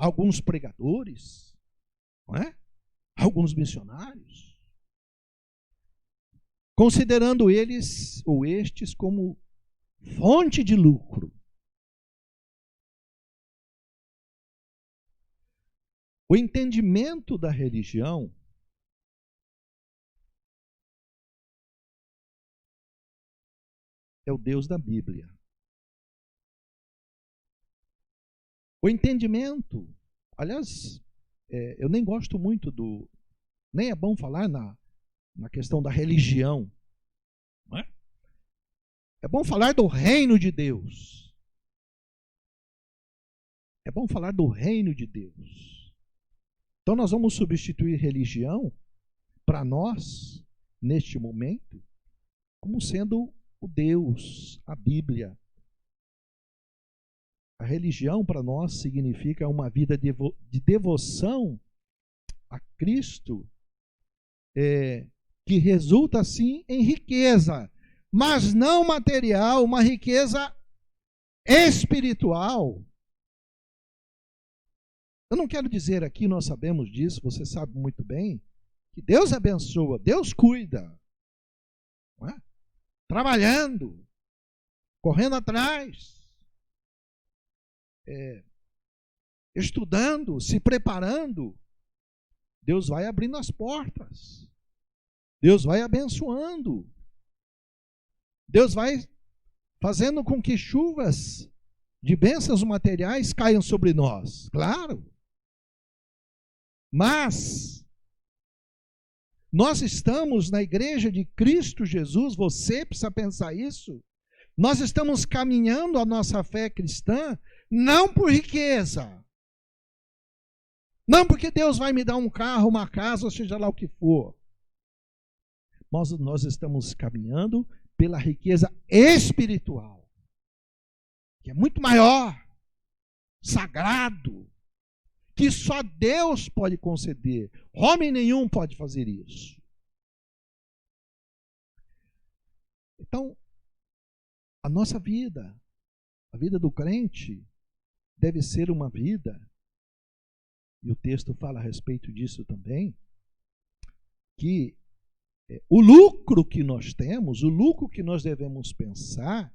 Alguns pregadores, não é? Alguns missionários, considerando eles ou estes como fonte de lucro. O entendimento da religião é o Deus da Bíblia. O entendimento, aliás, eu nem gosto muito nem é bom falar na questão da religião. Não é? É bom falar do reino de Deus. É bom falar do reino de Deus. Então nós vamos substituir religião para nós, neste momento, como sendo o Deus, a Bíblia. A religião para nós significa uma vida de devoção a Cristo, que resulta assim em riqueza, mas não material, uma riqueza espiritual. Eu não quero dizer aqui, nós sabemos disso, você sabe muito bem, que Deus abençoa, Deus cuida, não é? Trabalhando. correndo atrás, estudando, se preparando, Deus vai abrindo as portas. Deus vai abençoando. Deus vai fazendo com que chuvas de bênçãos materiais caiam sobre nós. Claro. Mas nós estamos na igreja de Cristo Jesus, você precisa pensar isso. Nós estamos caminhando a nossa fé cristã não por riqueza. Não porque Deus vai me dar um carro, uma casa, ou seja lá o que for. Nós estamos caminhando pela riqueza espiritual, que é muito maior, sagrado, que só Deus pode conceder. Homem nenhum pode fazer isso. Então, a nossa vida, a vida do crente, deve ser uma vida, e o texto fala a respeito disso também, que o lucro que nós temos, o lucro que nós devemos pensar,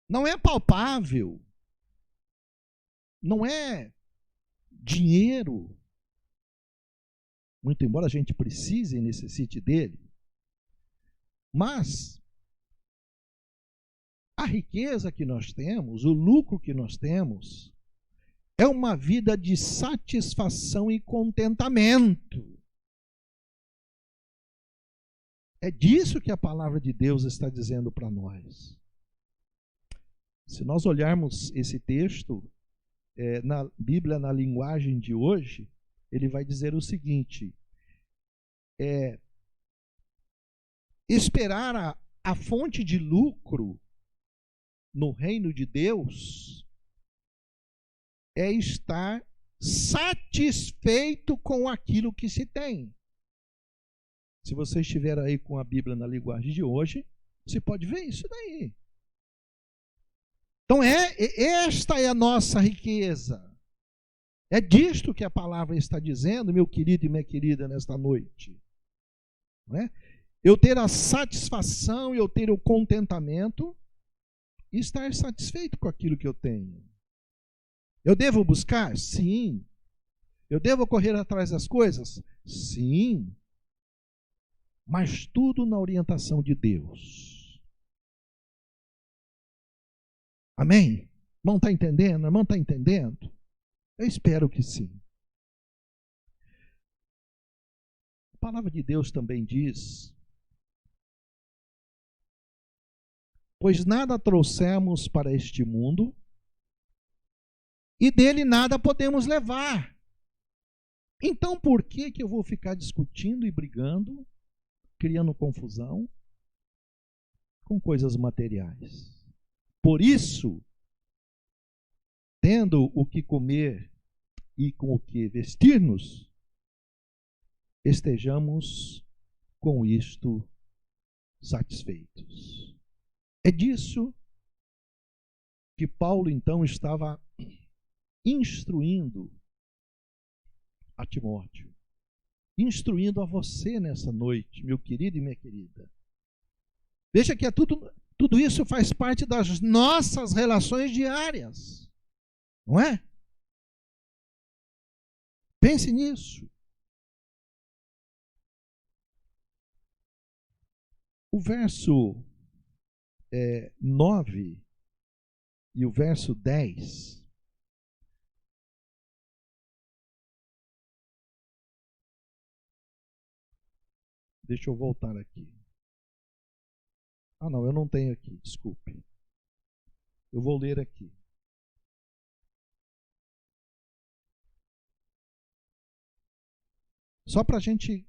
não é palpável, não é dinheiro, muito embora a gente precise e necessite dele, mas a riqueza que nós temos, o lucro que nós temos, é uma vida de satisfação e contentamento. É disso que a palavra de Deus está dizendo para nós. Se nós olharmos esse texto, na Bíblia, na linguagem de hoje, ele vai dizer o seguinte: esperar a fonte de lucro no reino de Deus é estar satisfeito com aquilo que se tem. Se você estiver aí com a Bíblia na linguagem de hoje, você pode ver isso daí. Então, esta é a nossa riqueza. É disto que a palavra está dizendo, meu querido e minha querida, nesta noite. Não é? Eu ter a satisfação, eu ter o contentamento e estar satisfeito com aquilo que eu tenho. Eu devo buscar? Sim. Eu devo correr atrás das coisas? Sim. Mas tudo na orientação de Deus. Amém? Irmão, está entendendo? Irmão, está entendendo? Eu espero que sim. A palavra de Deus também diz: pois nada trouxemos para este mundo, e dele nada podemos levar. Então por que eu vou ficar discutindo e brigando, criando confusão com coisas materiais? Por isso, tendo o que comer e com o que vestir-nos, estejamos com isto satisfeitos. É disso que Paulo então estava instruindo a Timóteo, instruindo a você nessa noite, meu querido e minha querida. Veja que tudo isso faz parte das nossas relações diárias, não é? Pense nisso. O verso 9 e o verso 10 deixa eu voltar aqui. Não, eu não tenho aqui, desculpe. Eu vou ler aqui. Só para a gente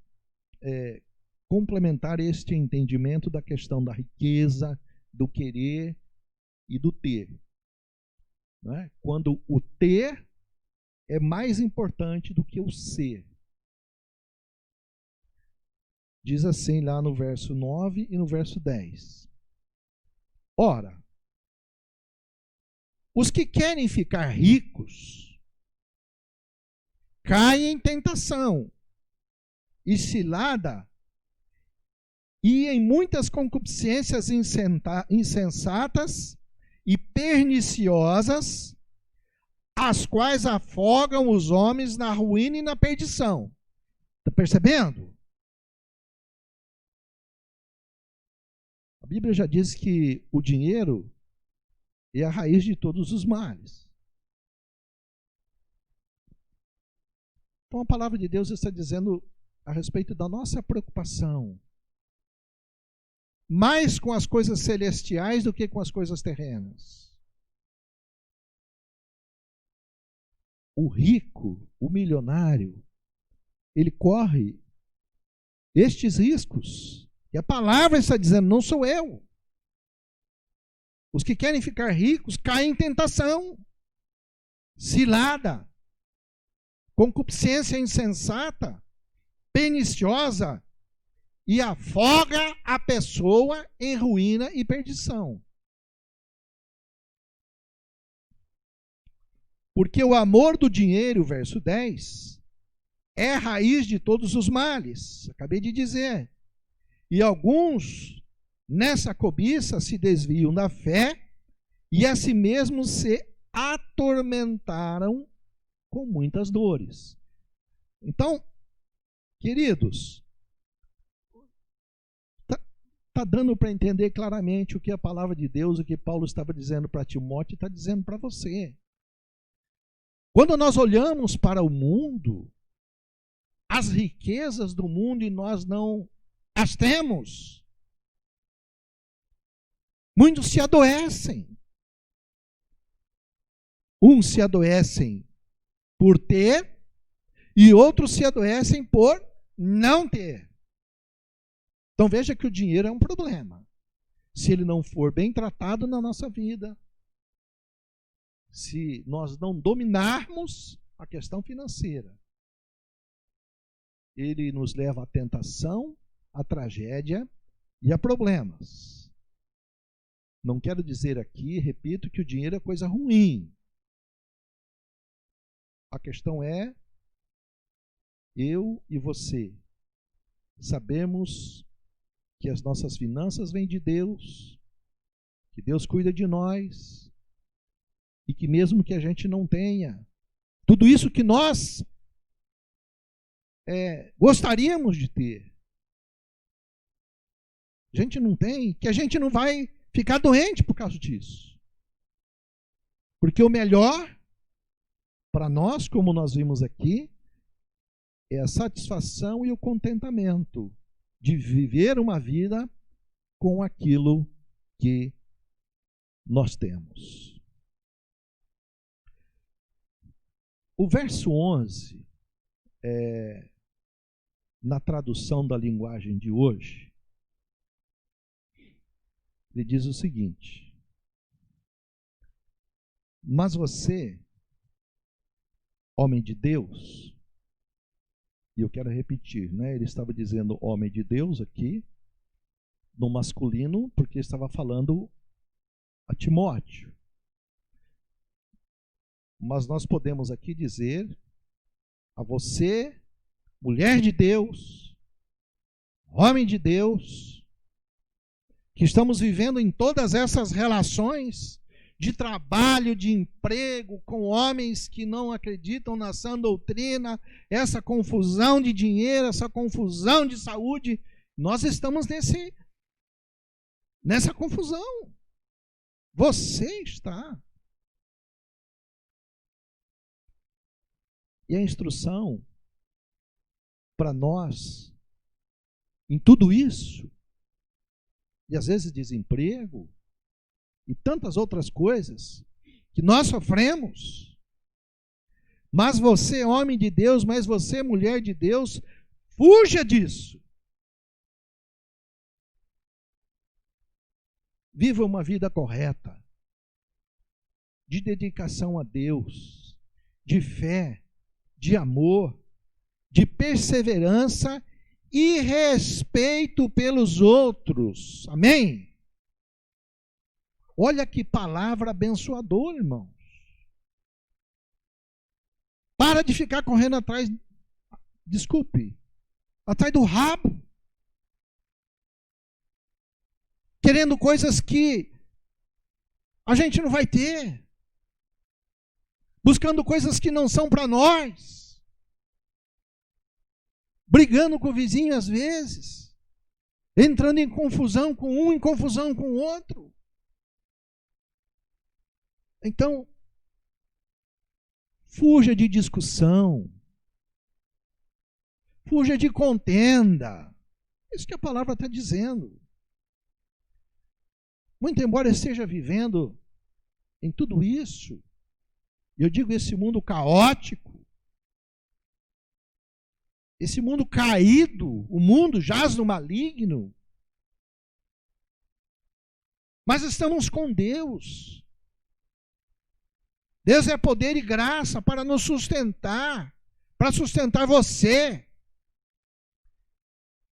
complementar este entendimento da questão da riqueza, do querer e do ter. Não é? Quando o ter é mais importante do que o ser. Diz assim lá no verso 9 e no verso 10. Ora, os que querem ficar ricos caem em tentação e cilada e em muitas concupiscências insensatas e perniciosas, as quais afogam os homens na ruína e na perdição. Está percebendo? A Bíblia já diz que o dinheiro é a raiz de todos os males. Então a palavra de Deus está dizendo a respeito da nossa preocupação mais com as coisas celestiais do que com as coisas terrenas. O rico, o milionário, ele corre estes riscos. E a palavra está dizendo, não sou eu. Os que querem ficar ricos caem em tentação, cilada, concupiscência insensata, perniciosa, e afoga a pessoa em ruína e perdição. Porque o amor do dinheiro, verso 10, é a raiz de todos os males. Acabei de dizer. E alguns, nessa cobiça, se desviam da fé e a si mesmos se atormentaram com muitas dores. Então, queridos, está dando para entender claramente o que a palavra de Deus, o que Paulo estava dizendo para Timóteo, está dizendo para você. Quando nós olhamos para o mundo, as riquezas do mundo, e nós não as temos, muitos se adoecem. Uns se adoecem por ter e outros se adoecem por não ter. Então veja que o dinheiro é um problema. Se ele não for bem tratado na nossa vida, se nós não dominarmos a questão financeira, ele nos leva à tentação, à tragédia e a problemas. Não quero dizer aqui, repito, que o dinheiro é coisa ruim. A questão é, eu e você sabemos que as nossas finanças vêm de Deus, que Deus cuida de nós, e que mesmo que a gente não tenha tudo isso que nós gostaríamos de ter, a gente não tem, que a gente não vai ficar doente por causa disso. Porque o melhor para nós, como nós vimos aqui, é a satisfação e o contentamento de viver uma vida com aquilo que nós temos. O verso 11, na tradução da linguagem de hoje, ele diz o seguinte: mas você, homem de Deus, e eu quero repetir, né? Ele estava dizendo homem de Deus aqui, no masculino, porque estava falando a Timóteo. Mas nós podemos aqui dizer a você, mulher de Deus, homem de Deus, que estamos vivendo em todas essas relações de trabalho, de emprego, com homens que não acreditam na sã doutrina, essa confusão de dinheiro, essa confusão de saúde, nós estamos nessa confusão. Você está. E a instrução para nós, em tudo isso, e às vezes desemprego, e tantas outras coisas que nós sofremos, mas você, homem de Deus, mas você, mulher de Deus, fuja disso. Viva uma vida correta, de dedicação a Deus, de fé, de amor, de perseverança e respeito pelos outros. Amém? Olha que palavra abençoadora, irmãos. Para de ficar correndo atrás, atrás do rabo. querendo coisas que a gente não vai ter, buscando coisas que não são para nós, brigando com o vizinho às vezes, entrando em confusão com um, em confusão com o outro. Então, fuja de discussão, fuja de contenda. Isso que a palavra está dizendo. Muito embora eu esteja vivendo em tudo isso, eu digo esse mundo caótico, esse mundo caído, o mundo jaz no maligno, mas estamos com Deus. Deus é poder e graça para nos sustentar, para sustentar você.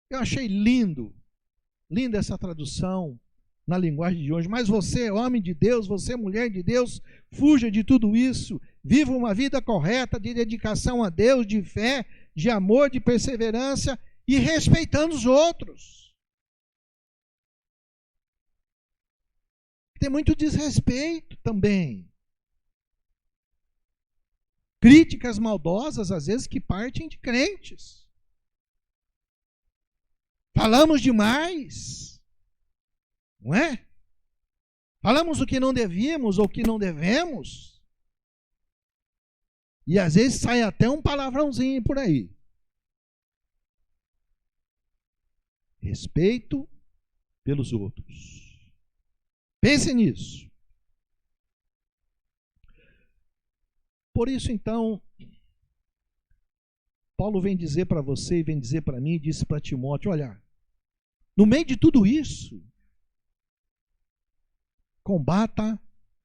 Eu achei linda essa tradução na linguagem de hoje. Mas você, homem de Deus, você, mulher de Deus, fuja de tudo isso. Viva uma vida correta de dedicação a Deus, de fé, de amor, de perseverança e respeitando os outros. Tem muito desrespeito também. Críticas maldosas, às vezes, que partem de crentes. Falamos demais, não é? Falamos o que não devíamos ou o que não devemos. E às vezes sai até um palavrãozinho por aí. Respeito pelos outros. Pense nisso. Por isso, então, Paulo vem dizer para você e vem dizer para mim, disse para Timóteo, olha, no meio de tudo isso, combata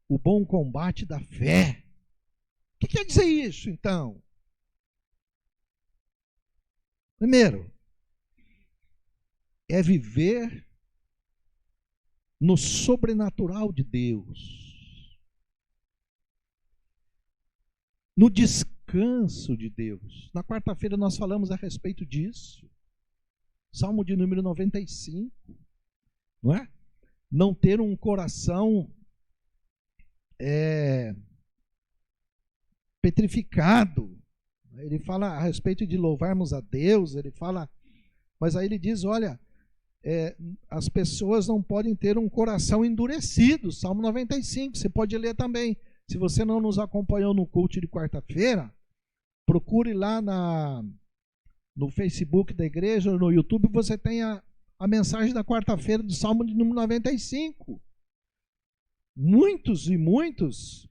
o bom combate da fé. O que quer dizer isso, então? Primeiro, é viver no sobrenatural de Deus, no descanso de Deus. Na quarta-feira nós falamos a respeito disso. Salmo de número 95, não é? Não ter um coração petrificado. Ele fala a respeito de louvarmos a Deus, ele fala, mas aí ele diz, olha, as pessoas não podem ter um coração endurecido. Salmo 95, você pode ler também. Se você não nos acompanhou no culto de quarta-feira, procure lá no Facebook da igreja, ou no YouTube, você tem a mensagem da quarta-feira do Salmo de número 95. Muitos e muitos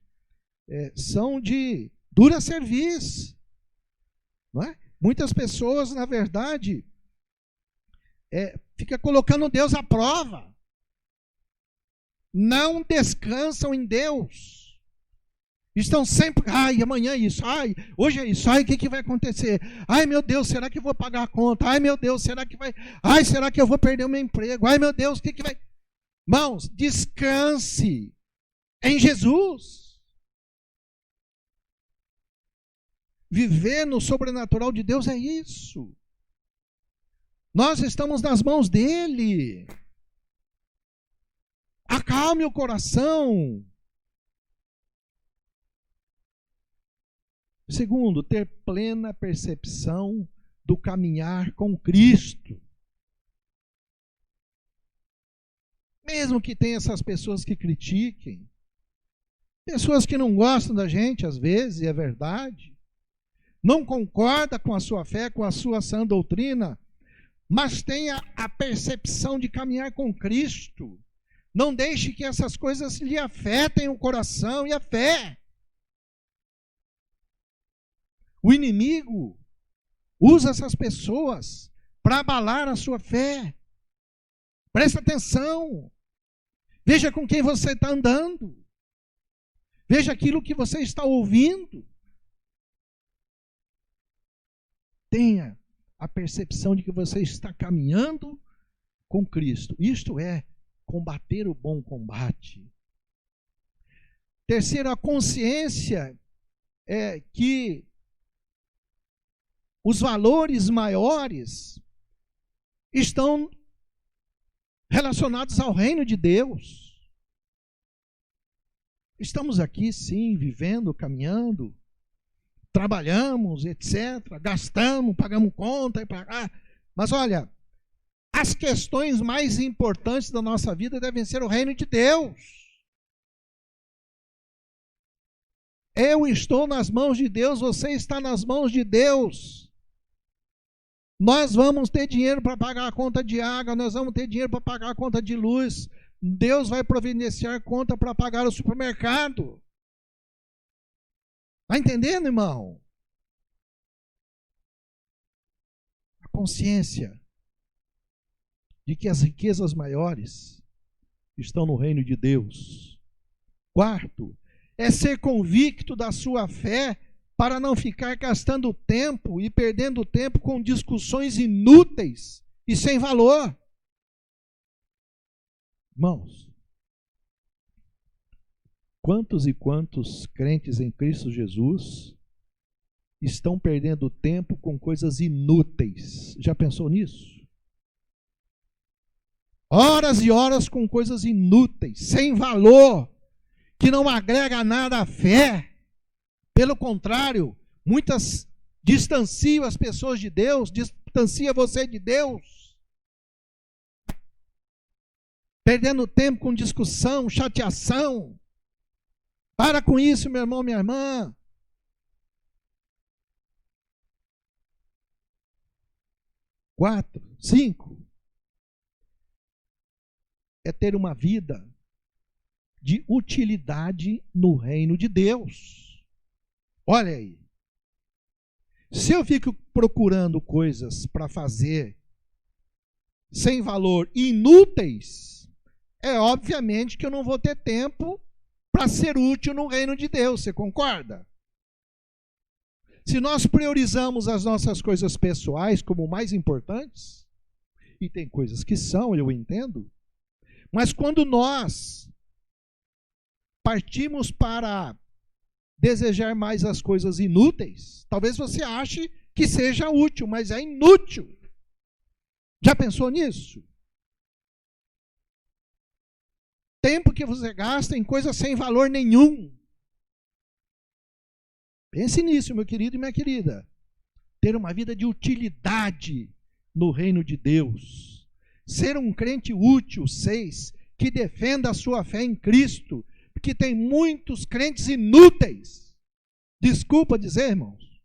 são de dura serviço, não é? Muitas pessoas, na verdade, ficam colocando Deus à prova. Não descansam em Deus. Estão sempre, amanhã é isso, hoje é isso, o que vai acontecer? Meu Deus, será que eu vou pagar a conta? Meu Deus, será que vai? Será que eu vou perder o meu emprego? Meu Deus, o que vai? Irmãos, descanse em Jesus. Viver no sobrenatural de Deus é isso. Nós estamos nas mãos dele. Acalme o coração. Segundo, ter plena percepção do caminhar com Cristo. Mesmo que tenha essas pessoas que critiquem, pessoas que não gostam da gente, às vezes, e é verdade, não concorda com a sua fé, com a sua sã doutrina, mas tenha a percepção de caminhar com Cristo. Não deixe que essas coisas lhe afetem o coração e a fé. O inimigo usa essas pessoas para abalar a sua fé. Presta atenção. Veja com quem você está andando. Veja aquilo que você está ouvindo. Tenha a percepção de que você está caminhando com Cristo. Isto é combater o bom combate. Terceiro, a consciência que os valores maiores estão relacionados ao reino de Deus. Estamos aqui, sim, vivendo, caminhando, trabalhamos, etc., gastamos, pagamos conta e pagar. Mas olha, as questões mais importantes da nossa vida devem ser o reino de Deus. Eu estou nas mãos de Deus, você está nas mãos de Deus. Nós vamos ter dinheiro para pagar a conta de água, nós vamos ter dinheiro para pagar a conta de luz. Deus vai providenciar conta para pagar o supermercado. Está entendendo, irmão? A consciência de que as riquezas maiores estão no reino de Deus. Quarto, é ser convicto da sua fé para não ficar gastando tempo e perdendo tempo com discussões inúteis e sem valor. Irmãos, quantos e quantos crentes em Cristo Jesus estão perdendo tempo com coisas inúteis? Já pensou nisso? Horas e horas com coisas inúteis, sem valor, que não agrega nada à fé. Pelo contrário, muitas distanciam as pessoas de Deus, distancia você de Deus. Perdendo tempo com discussão, chateação. Para com isso, meu irmão, minha irmã. Quatro, cinco. É ter uma vida de utilidade no reino de Deus. Olha aí. Se eu fico procurando coisas para fazer sem valor, inúteis, é obviamente que eu não vou ter tempo para ser útil no reino de Deus. Você concorda? Se nós priorizamos as nossas coisas pessoais como mais importantes, e tem coisas que são, eu entendo, mas quando nós partimos para desejar mais as coisas inúteis, talvez você ache que seja útil, mas é inútil. Já pensou nisso? Tempo que você gasta em coisas sem valor nenhum. Pense nisso, meu querido e minha querida. Ter uma vida de utilidade no reino de Deus. Ser um crente útil, 6, que defenda a sua fé em Cristo. Porque tem muitos crentes inúteis. Desculpa dizer, irmãos.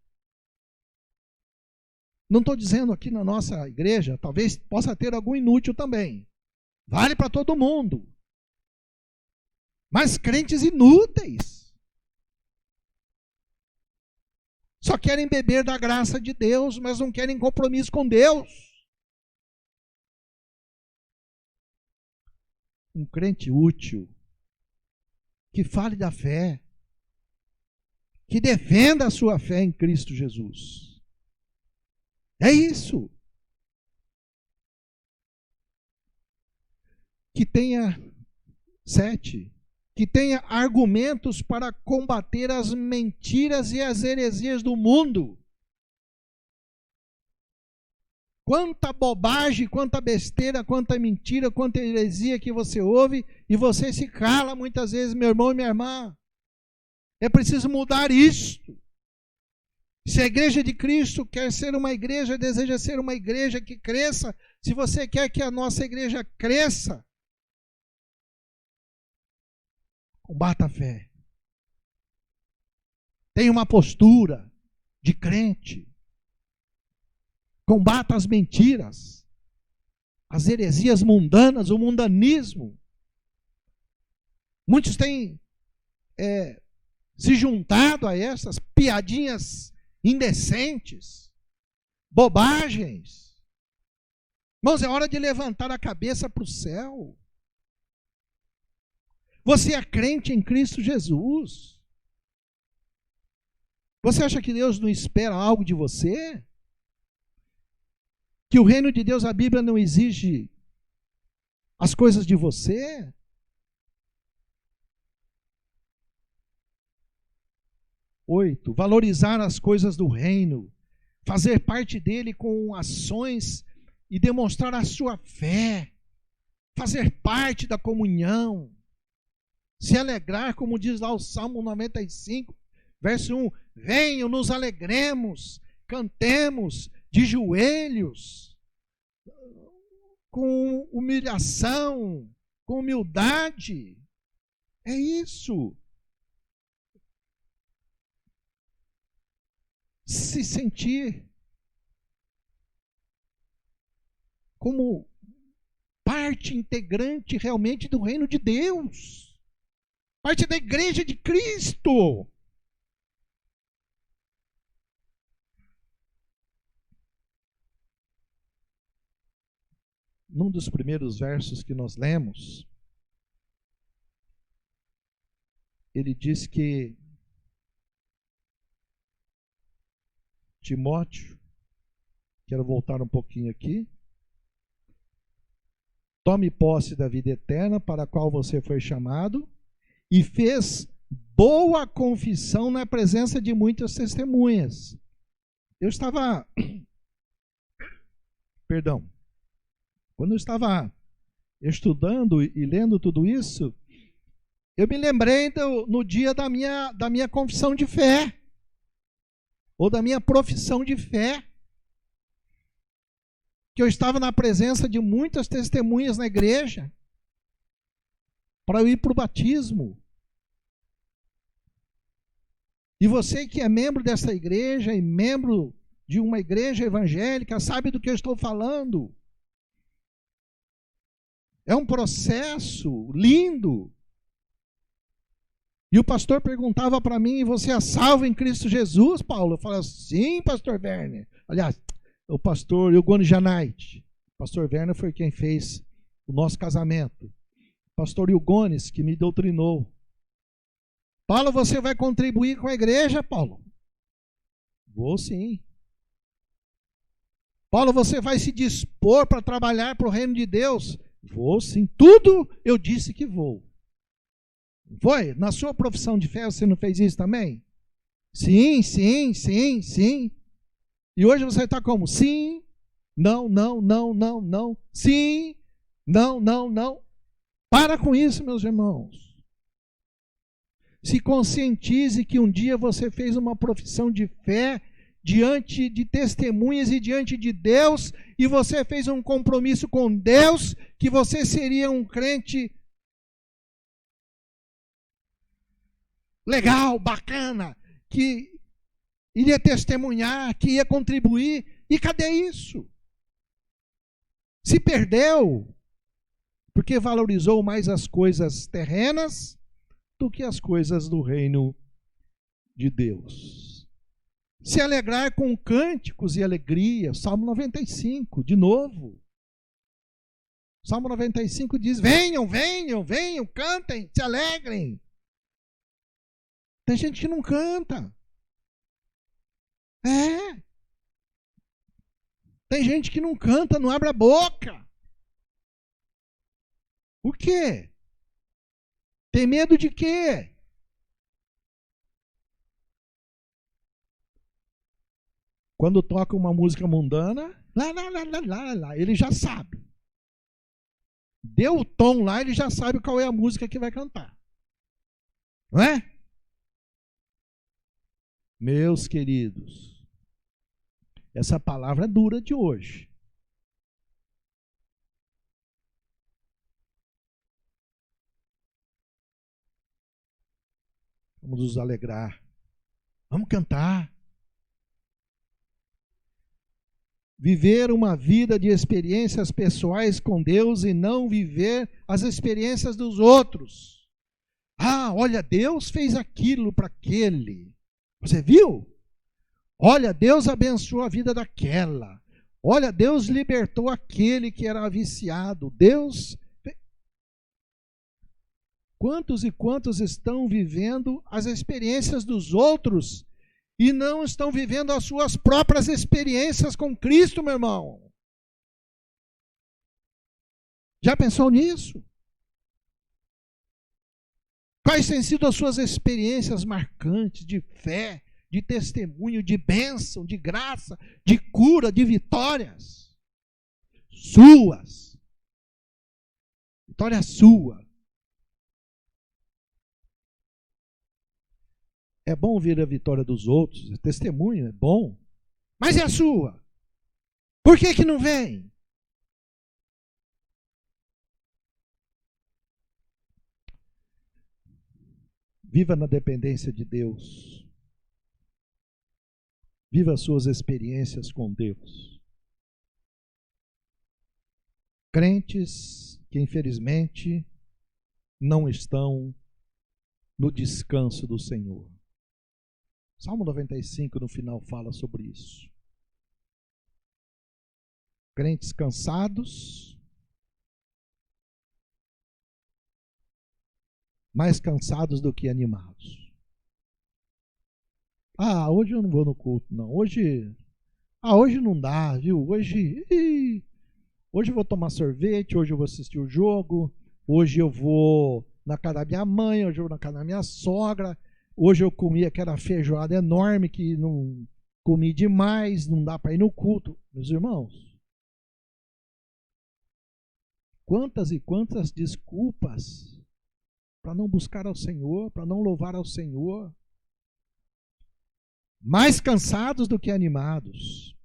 Não estou dizendo aqui na nossa igreja, talvez possa ter algum inútil também. Vale para todo mundo. Mas crentes inúteis. Só querem beber da graça de Deus, mas não querem compromisso com Deus. Um crente útil, que fale da fé, que defenda a sua fé em Cristo Jesus. É isso. Que tenha, 7, que tenha argumentos para combater as mentiras e as heresias do mundo. Quanta bobagem, quanta besteira, quanta mentira, quanta heresia que você ouve e você se cala muitas vezes, meu irmão e minha irmã. É preciso mudar isto. Se a igreja de Cristo quer ser uma igreja, deseja ser uma igreja que cresça, se você quer que a nossa igreja cresça, combata a fé. Tenha uma postura de crente. Combata as mentiras, as heresias mundanas, o mundanismo. Muitos têm se juntado a essas piadinhas indecentes, bobagens. Irmãos, é hora de levantar a cabeça para o céu. Você é crente em Cristo Jesus. Você acha que Deus não espera algo de você? Que o reino de Deus, a Bíblia não exige as coisas de você? Oito, valorizar as coisas do reino, fazer parte dele com ações e demonstrar a sua fé. fazer parte da comunhão, se alegrar, como diz lá o Salmo 95, verso 1, venham, nos alegremos, cantemos de joelhos, com humilhação, com humildade. É isso. Se sentir como parte integrante realmente do reino de Deus, parte da igreja de Cristo. Num dos primeiros versos que nós lemos, ele diz que Timóteo, quero voltar um pouquinho aqui, tome posse da vida eterna para a qual você foi chamado e fez boa confissão na presença de muitas testemunhas. Eu estava, quando eu estava estudando e lendo tudo isso, eu me lembrei no dia da minha confissão de fé, ou da minha profissão de fé, que eu estava na presença de muitas testemunhas na igreja, para eu ir para o batismo. E você que é membro dessa igreja e membro de uma igreja evangélica, sabe do que eu estou falando. É um processo lindo. E o pastor perguntava para mim, você é salvo em Cristo Jesus, Paulo? Eu falava, sim, pastor Werner. Aliás, o pastor Eugônio Janaite. O pastor Werner foi quem fez o nosso casamento. O pastor Eugones, que me doutrinou. Paulo, você vai contribuir com a igreja, Paulo? Vou sim. Paulo, você vai se dispor para trabalhar para o reino de Deus? Vou sim. Tudo eu disse que vou. Foi? Na sua profissão de fé você não fez isso também? Sim, sim, sim, sim. E hoje você está como? Sim, não, não, não, não, não. Sim, não, não, não. Para com isso, meus irmãos. Se conscientize que um dia você fez uma profissão de fé diante de testemunhas e diante de Deus, e você fez um compromisso com Deus, que você seria um crente legal, bacana, que iria testemunhar, que ia contribuir. E cadê isso? Se perdeu, porque valorizou mais as coisas terrenas do que as coisas do reino de Deus. Se alegrar com cânticos e alegria, Salmo 95, de novo. Salmo 95 diz, venham, venham, venham, cantem, se alegrem. Tem gente que não canta. Tem gente que não canta, não abre a boca. O quê? Tem medo de quê? Quando toca uma música mundana, ele já sabe. Deu o tom lá, ele já sabe qual é a música que vai cantar. Não é? Meus queridos, essa palavra é dura de hoje. Vamos nos alegrar. Vamos cantar. Viver uma vida de experiências pessoais com Deus e não viver as experiências dos outros. Ah, olha, Deus fez aquilo para aquele. Você viu? Olha, Deus abençoou a vida daquela. Olha, Deus libertou aquele que era viciado. Deus... Quantos e quantos estão vivendo as experiências dos outros e não estão vivendo as suas próprias experiências com Cristo, meu irmão? Já pensou nisso? Quais têm sido as suas experiências marcantes de fé, de testemunho, de bênção, de graça, de cura, de vitórias? Suas. Vitória sua. É bom ver a vitória dos outros, é testemunho, é bom. Mas é a sua. Por que que não vem? Viva na dependência de Deus. Viva as suas experiências com Deus. Crentes que infelizmente não estão no descanso do Senhor. Salmo 95 no final fala sobre isso. Crentes cansados, mais cansados do que animados. Ah, hoje eu não vou no culto, não. Hoje não dá, viu? Hoje eu vou tomar sorvete, hoje eu vou assistir o jogo, hoje eu vou na casa da minha mãe, hoje eu vou na casa da minha sogra, hoje eu comi aquela feijoada enorme que não comi demais, não dá para ir no culto. Meus irmãos, quantas e quantas desculpas para não buscar ao Senhor, para não louvar ao Senhor. Mais cansados do que animados.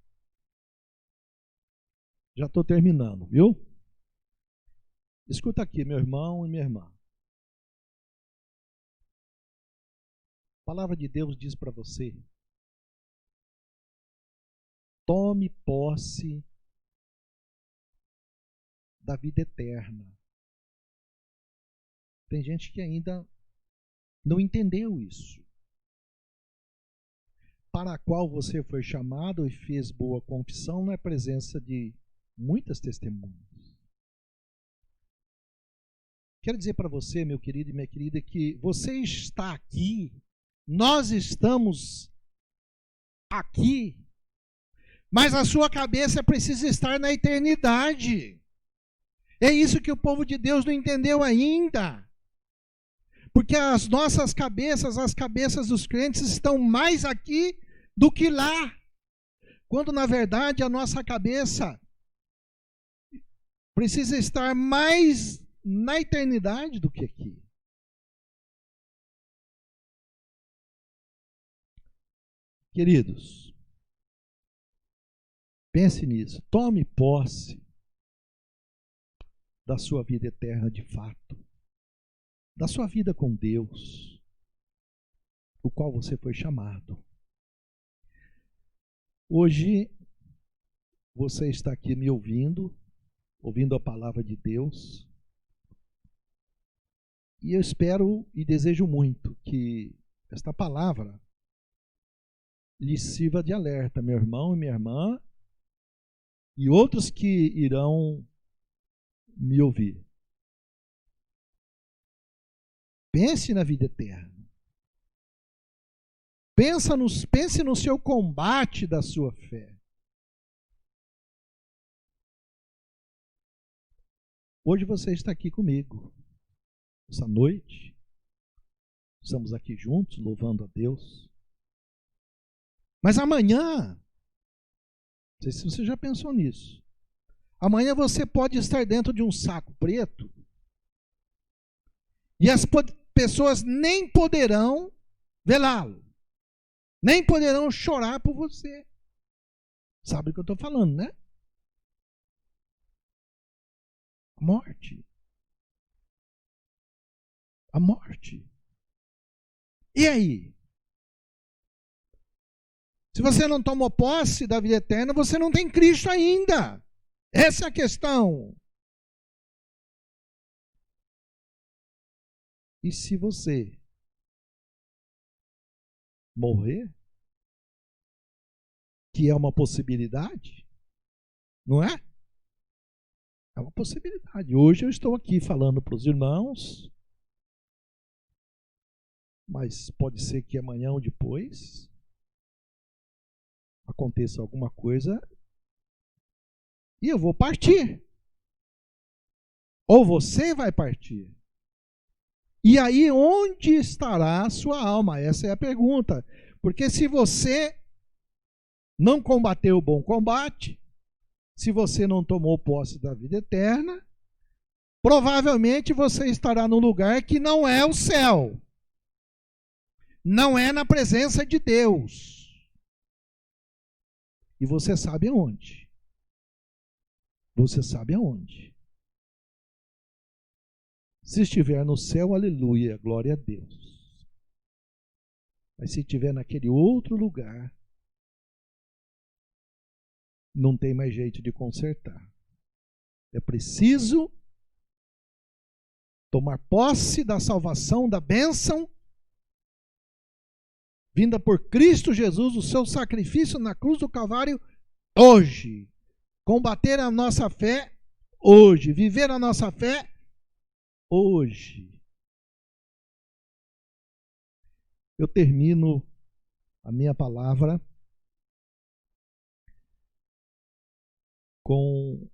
Já estou terminando, viu? Escuta aqui, meu irmão e minha irmã. A palavra de Deus diz para você: tome posse da vida eterna. Tem gente que ainda não entendeu isso. Para a qual você foi chamado e fez boa confissão na presença de muitas testemunhas. Quero dizer para você, meu querido e minha querida, que você está aqui, nós estamos aqui, mas a sua cabeça precisa estar na eternidade. É isso que o povo de Deus não entendeu ainda. Porque as nossas cabeças, as cabeças dos crentes estão mais aqui do que lá. Quando, na verdade, a nossa cabeça precisa estar mais na eternidade do que aqui. Queridos, pense nisso. Tome posse da sua vida eterna de fato. Da sua vida com Deus, o qual você foi chamado. Hoje, você está aqui me ouvindo a palavra de Deus, e eu espero e desejo muito que esta palavra lhe sirva de alerta, meu irmão e minha irmã, e outros que irão me ouvir. Pense na vida eterna. Pense no seu combate da sua fé. Hoje você está aqui comigo. Essa noite, estamos aqui juntos, louvando a Deus. Mas amanhã, não sei se você já pensou nisso, amanhã você pode estar dentro de um saco preto e as pessoas nem poderão velá-lo, nem poderão chorar por você. Sabe o que eu estou falando, né? A morte. A morte. E aí? Se você não tomou posse da vida eterna, você não tem Cristo ainda. Essa é a questão. E se você morrer, que é uma possibilidade, não é? É uma possibilidade. Hoje eu estou aqui falando para os irmãos, mas pode ser que amanhã ou depois aconteça alguma coisa e eu vou partir. Ou você vai partir. E aí, onde estará a sua alma? Essa é a pergunta. Porque se você não combateu o bom combate, se você não tomou posse da vida eterna, provavelmente você estará num lugar que não é o céu. Não é na presença de Deus. E você sabe aonde. Você sabe aonde. Se estiver no céu, aleluia, glória a Deus. Mas se estiver naquele outro lugar, não tem mais jeito de consertar. É preciso tomar posse da salvação, da bênção, vinda por Cristo Jesus, o seu sacrifício na cruz do Calvário, hoje. Combater a nossa fé hoje. Viver a nossa fé hoje. Eu termino a minha palavra com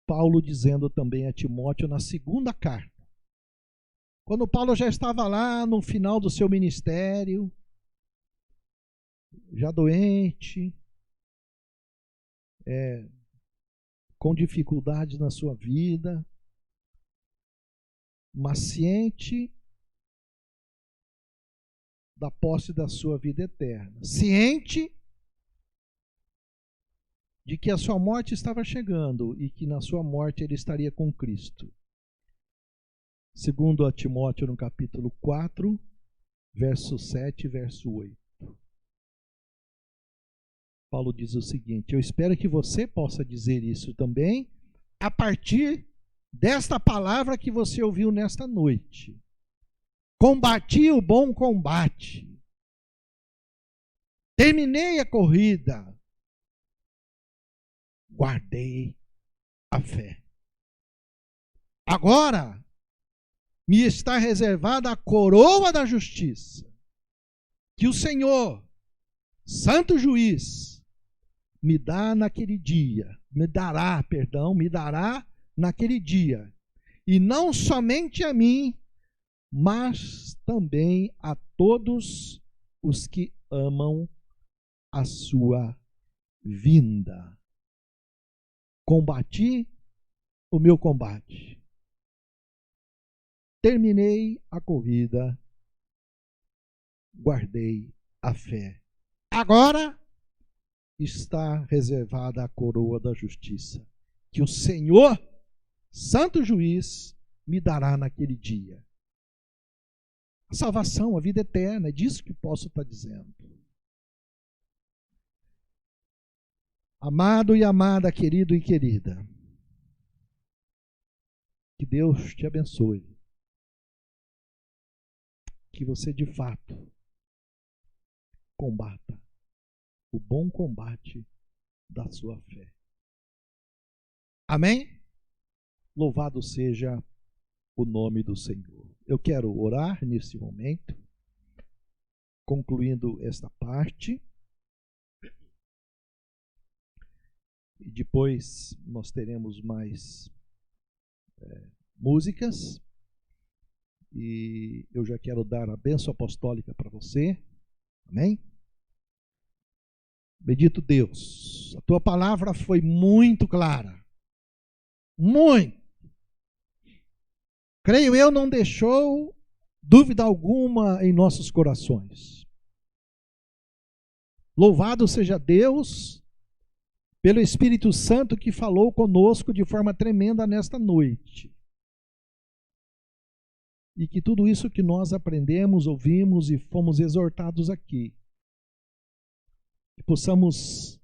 Paulo dizendo também a Timóteo na segunda carta. Quando Paulo já estava lá no final do seu ministério, já doente, com dificuldades na sua vida, mas ciente da posse da sua vida eterna, ciente de que a sua morte estava chegando e que na sua morte ele estaria com Cristo. Segundo a Timóteo, no capítulo 4, verso 7 e verso 8. Paulo diz o seguinte: eu espero que você possa dizer isso também a partir desta palavra que você ouviu nesta noite. Combati o bom combate. Terminei a corrida. Guardei a fé. Agora me está reservada a coroa da justiça, que o Senhor, Santo Juiz, me dará naquele dia, naquele dia, e não somente a mim, mas também a todos os que amam a sua vinda. Combati o meu combate. Terminei a corrida. Guardei a fé. Agora está reservada a coroa da justiça, que o Senhor, Santo Juiz, me dará naquele dia. A salvação, a vida eterna, é disso que posso estar dizendo. Amado e amada, querido e querida, que Deus te abençoe. Que você de fato combata o bom combate da sua fé. Amém? Louvado seja o nome do Senhor. Eu quero orar nesse momento, concluindo esta parte. E depois nós teremos mais músicas. E eu já quero dar a bênção apostólica para você. Amém? Bendito Deus, a tua palavra foi muito clara. Muito. Creio eu, não deixou dúvida alguma em nossos corações. Louvado seja Deus pelo Espírito Santo que falou conosco de forma tremenda nesta noite. E que tudo isso que nós aprendemos, ouvimos e fomos exortados aqui, que possamos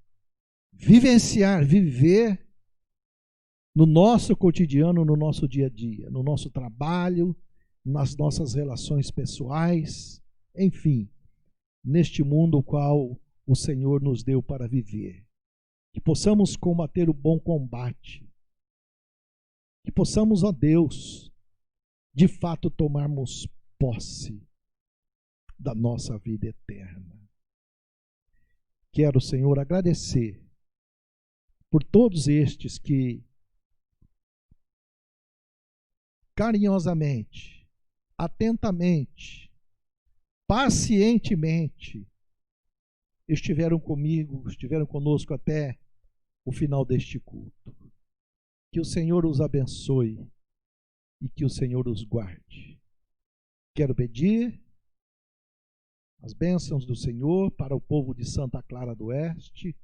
viver no nosso cotidiano, no nosso dia a dia, no nosso trabalho, nas nossas relações pessoais, enfim, neste mundo qual o Senhor nos deu para viver. Que possamos combater o bom combate. Que possamos, ó Deus, de fato tomarmos posse da nossa vida eterna. Quero, Senhor, agradecer por todos estes que carinhosamente, atentamente, pacientemente estiveram comigo, estiveram conosco até o final deste culto. Que o Senhor os abençoe e que o Senhor os guarde. Quero pedir as bênçãos do Senhor para o povo de Santa Clara do Oeste,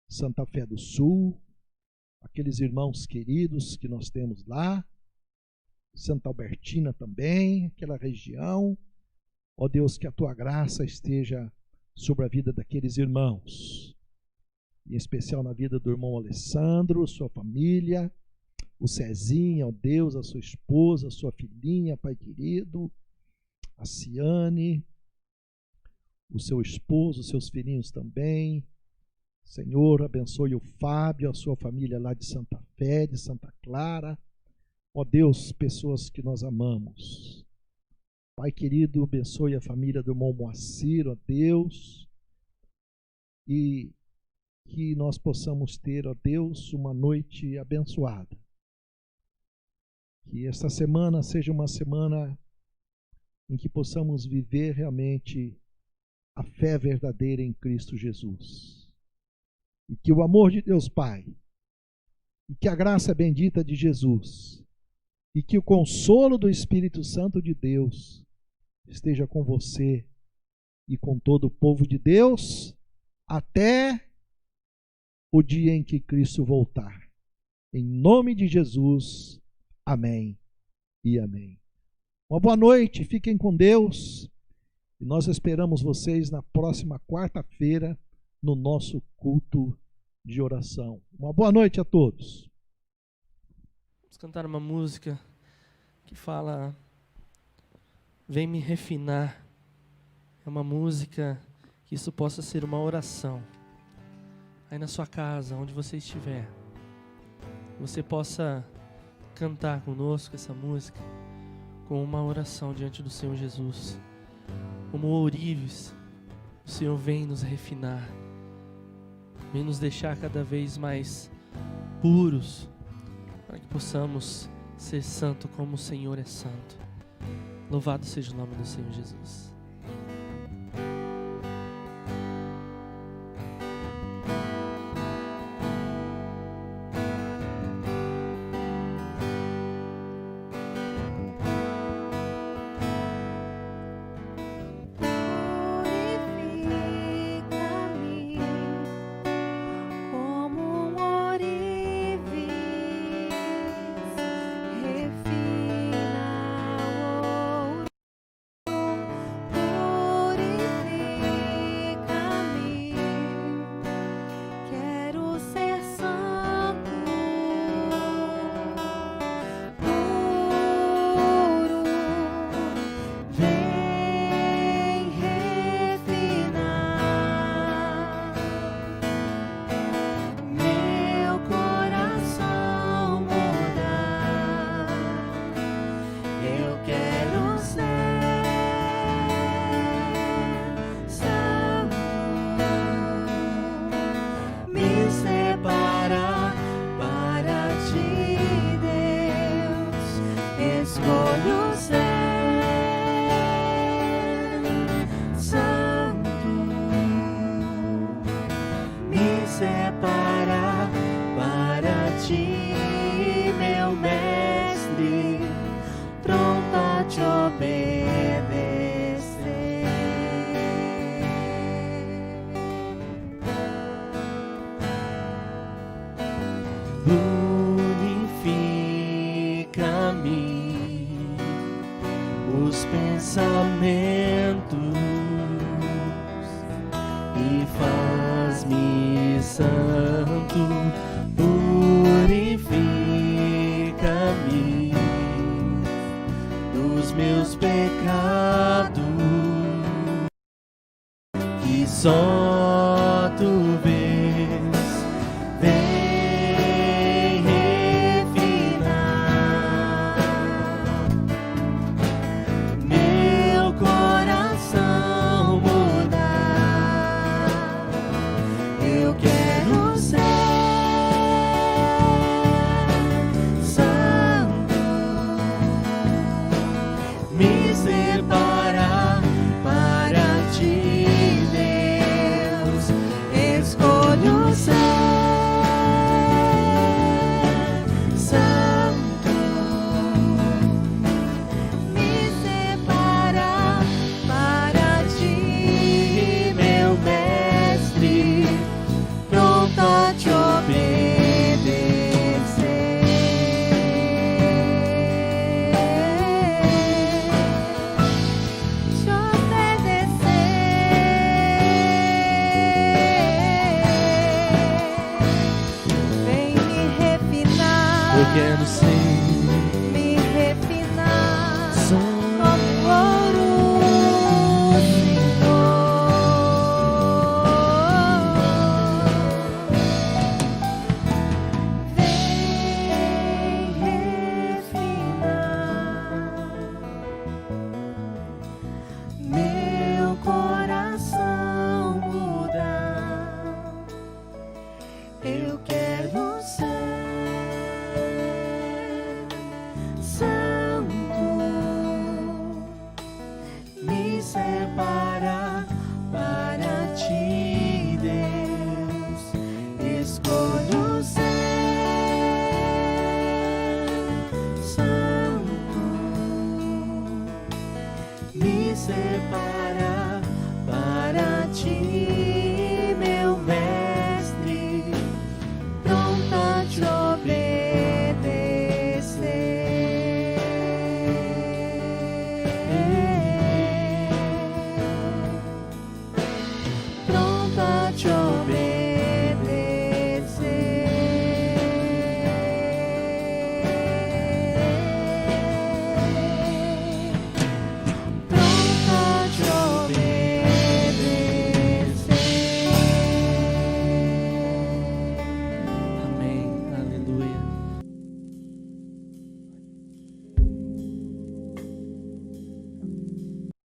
Santa Fé do Sul, aqueles irmãos queridos que nós temos lá, Santa Albertina também, aquela região. Ó Deus, que a tua graça esteja sobre a vida daqueles irmãos, em especial na vida do irmão Alessandro, sua família, o Cezinha, ó Deus, a sua esposa, a sua filhinha, Pai querido, a Ciane, o seu esposo, os seus filhinhos também. Senhor, abençoe o Fábio, a sua família lá de Santa Fé, de Santa Clara. Ó Deus, pessoas que nós amamos. Pai querido, abençoe a família do irmão Moacir, ó Deus, e que nós possamos ter, ó Deus, uma noite abençoada. Que esta semana seja uma semana em que possamos viver realmente a fé verdadeira em Cristo Jesus. E que o amor de Deus Pai, e que a graça bendita de Jesus, e que o consolo do Espírito Santo de Deus esteja com você e com todo o povo de Deus, até o dia em que Cristo voltar. Em nome de Jesus, amém e amém. Uma boa noite, fiquem com Deus, e nós esperamos vocês na próxima quarta-feira no nosso culto de oração. Uma boa noite a todos. Vamos cantar uma música que fala: vem me refinar. É uma música que isso possa ser uma oração. Aí na sua casa, onde você estiver, você possa cantar conosco essa música com uma oração diante do Senhor Jesus. Como ourives, o Senhor vem nos refinar, vem nos deixar cada vez mais puros, para que possamos ser santo como o Senhor é santo. Louvado seja o nome do Senhor Jesus. Purifica-me como um ourives, refina o ouro. Purifica-me, quero ser santo, puro. Vem refinar meu coração, mudar. Eu quero ser santo, me separar para ti, Deus. Escolho ser santo, me separar para ti, meu mestre, pronto a te obedecer. Purifica-me os pensamentos e faz-me santo. Purifica-me dos meus pecados, que só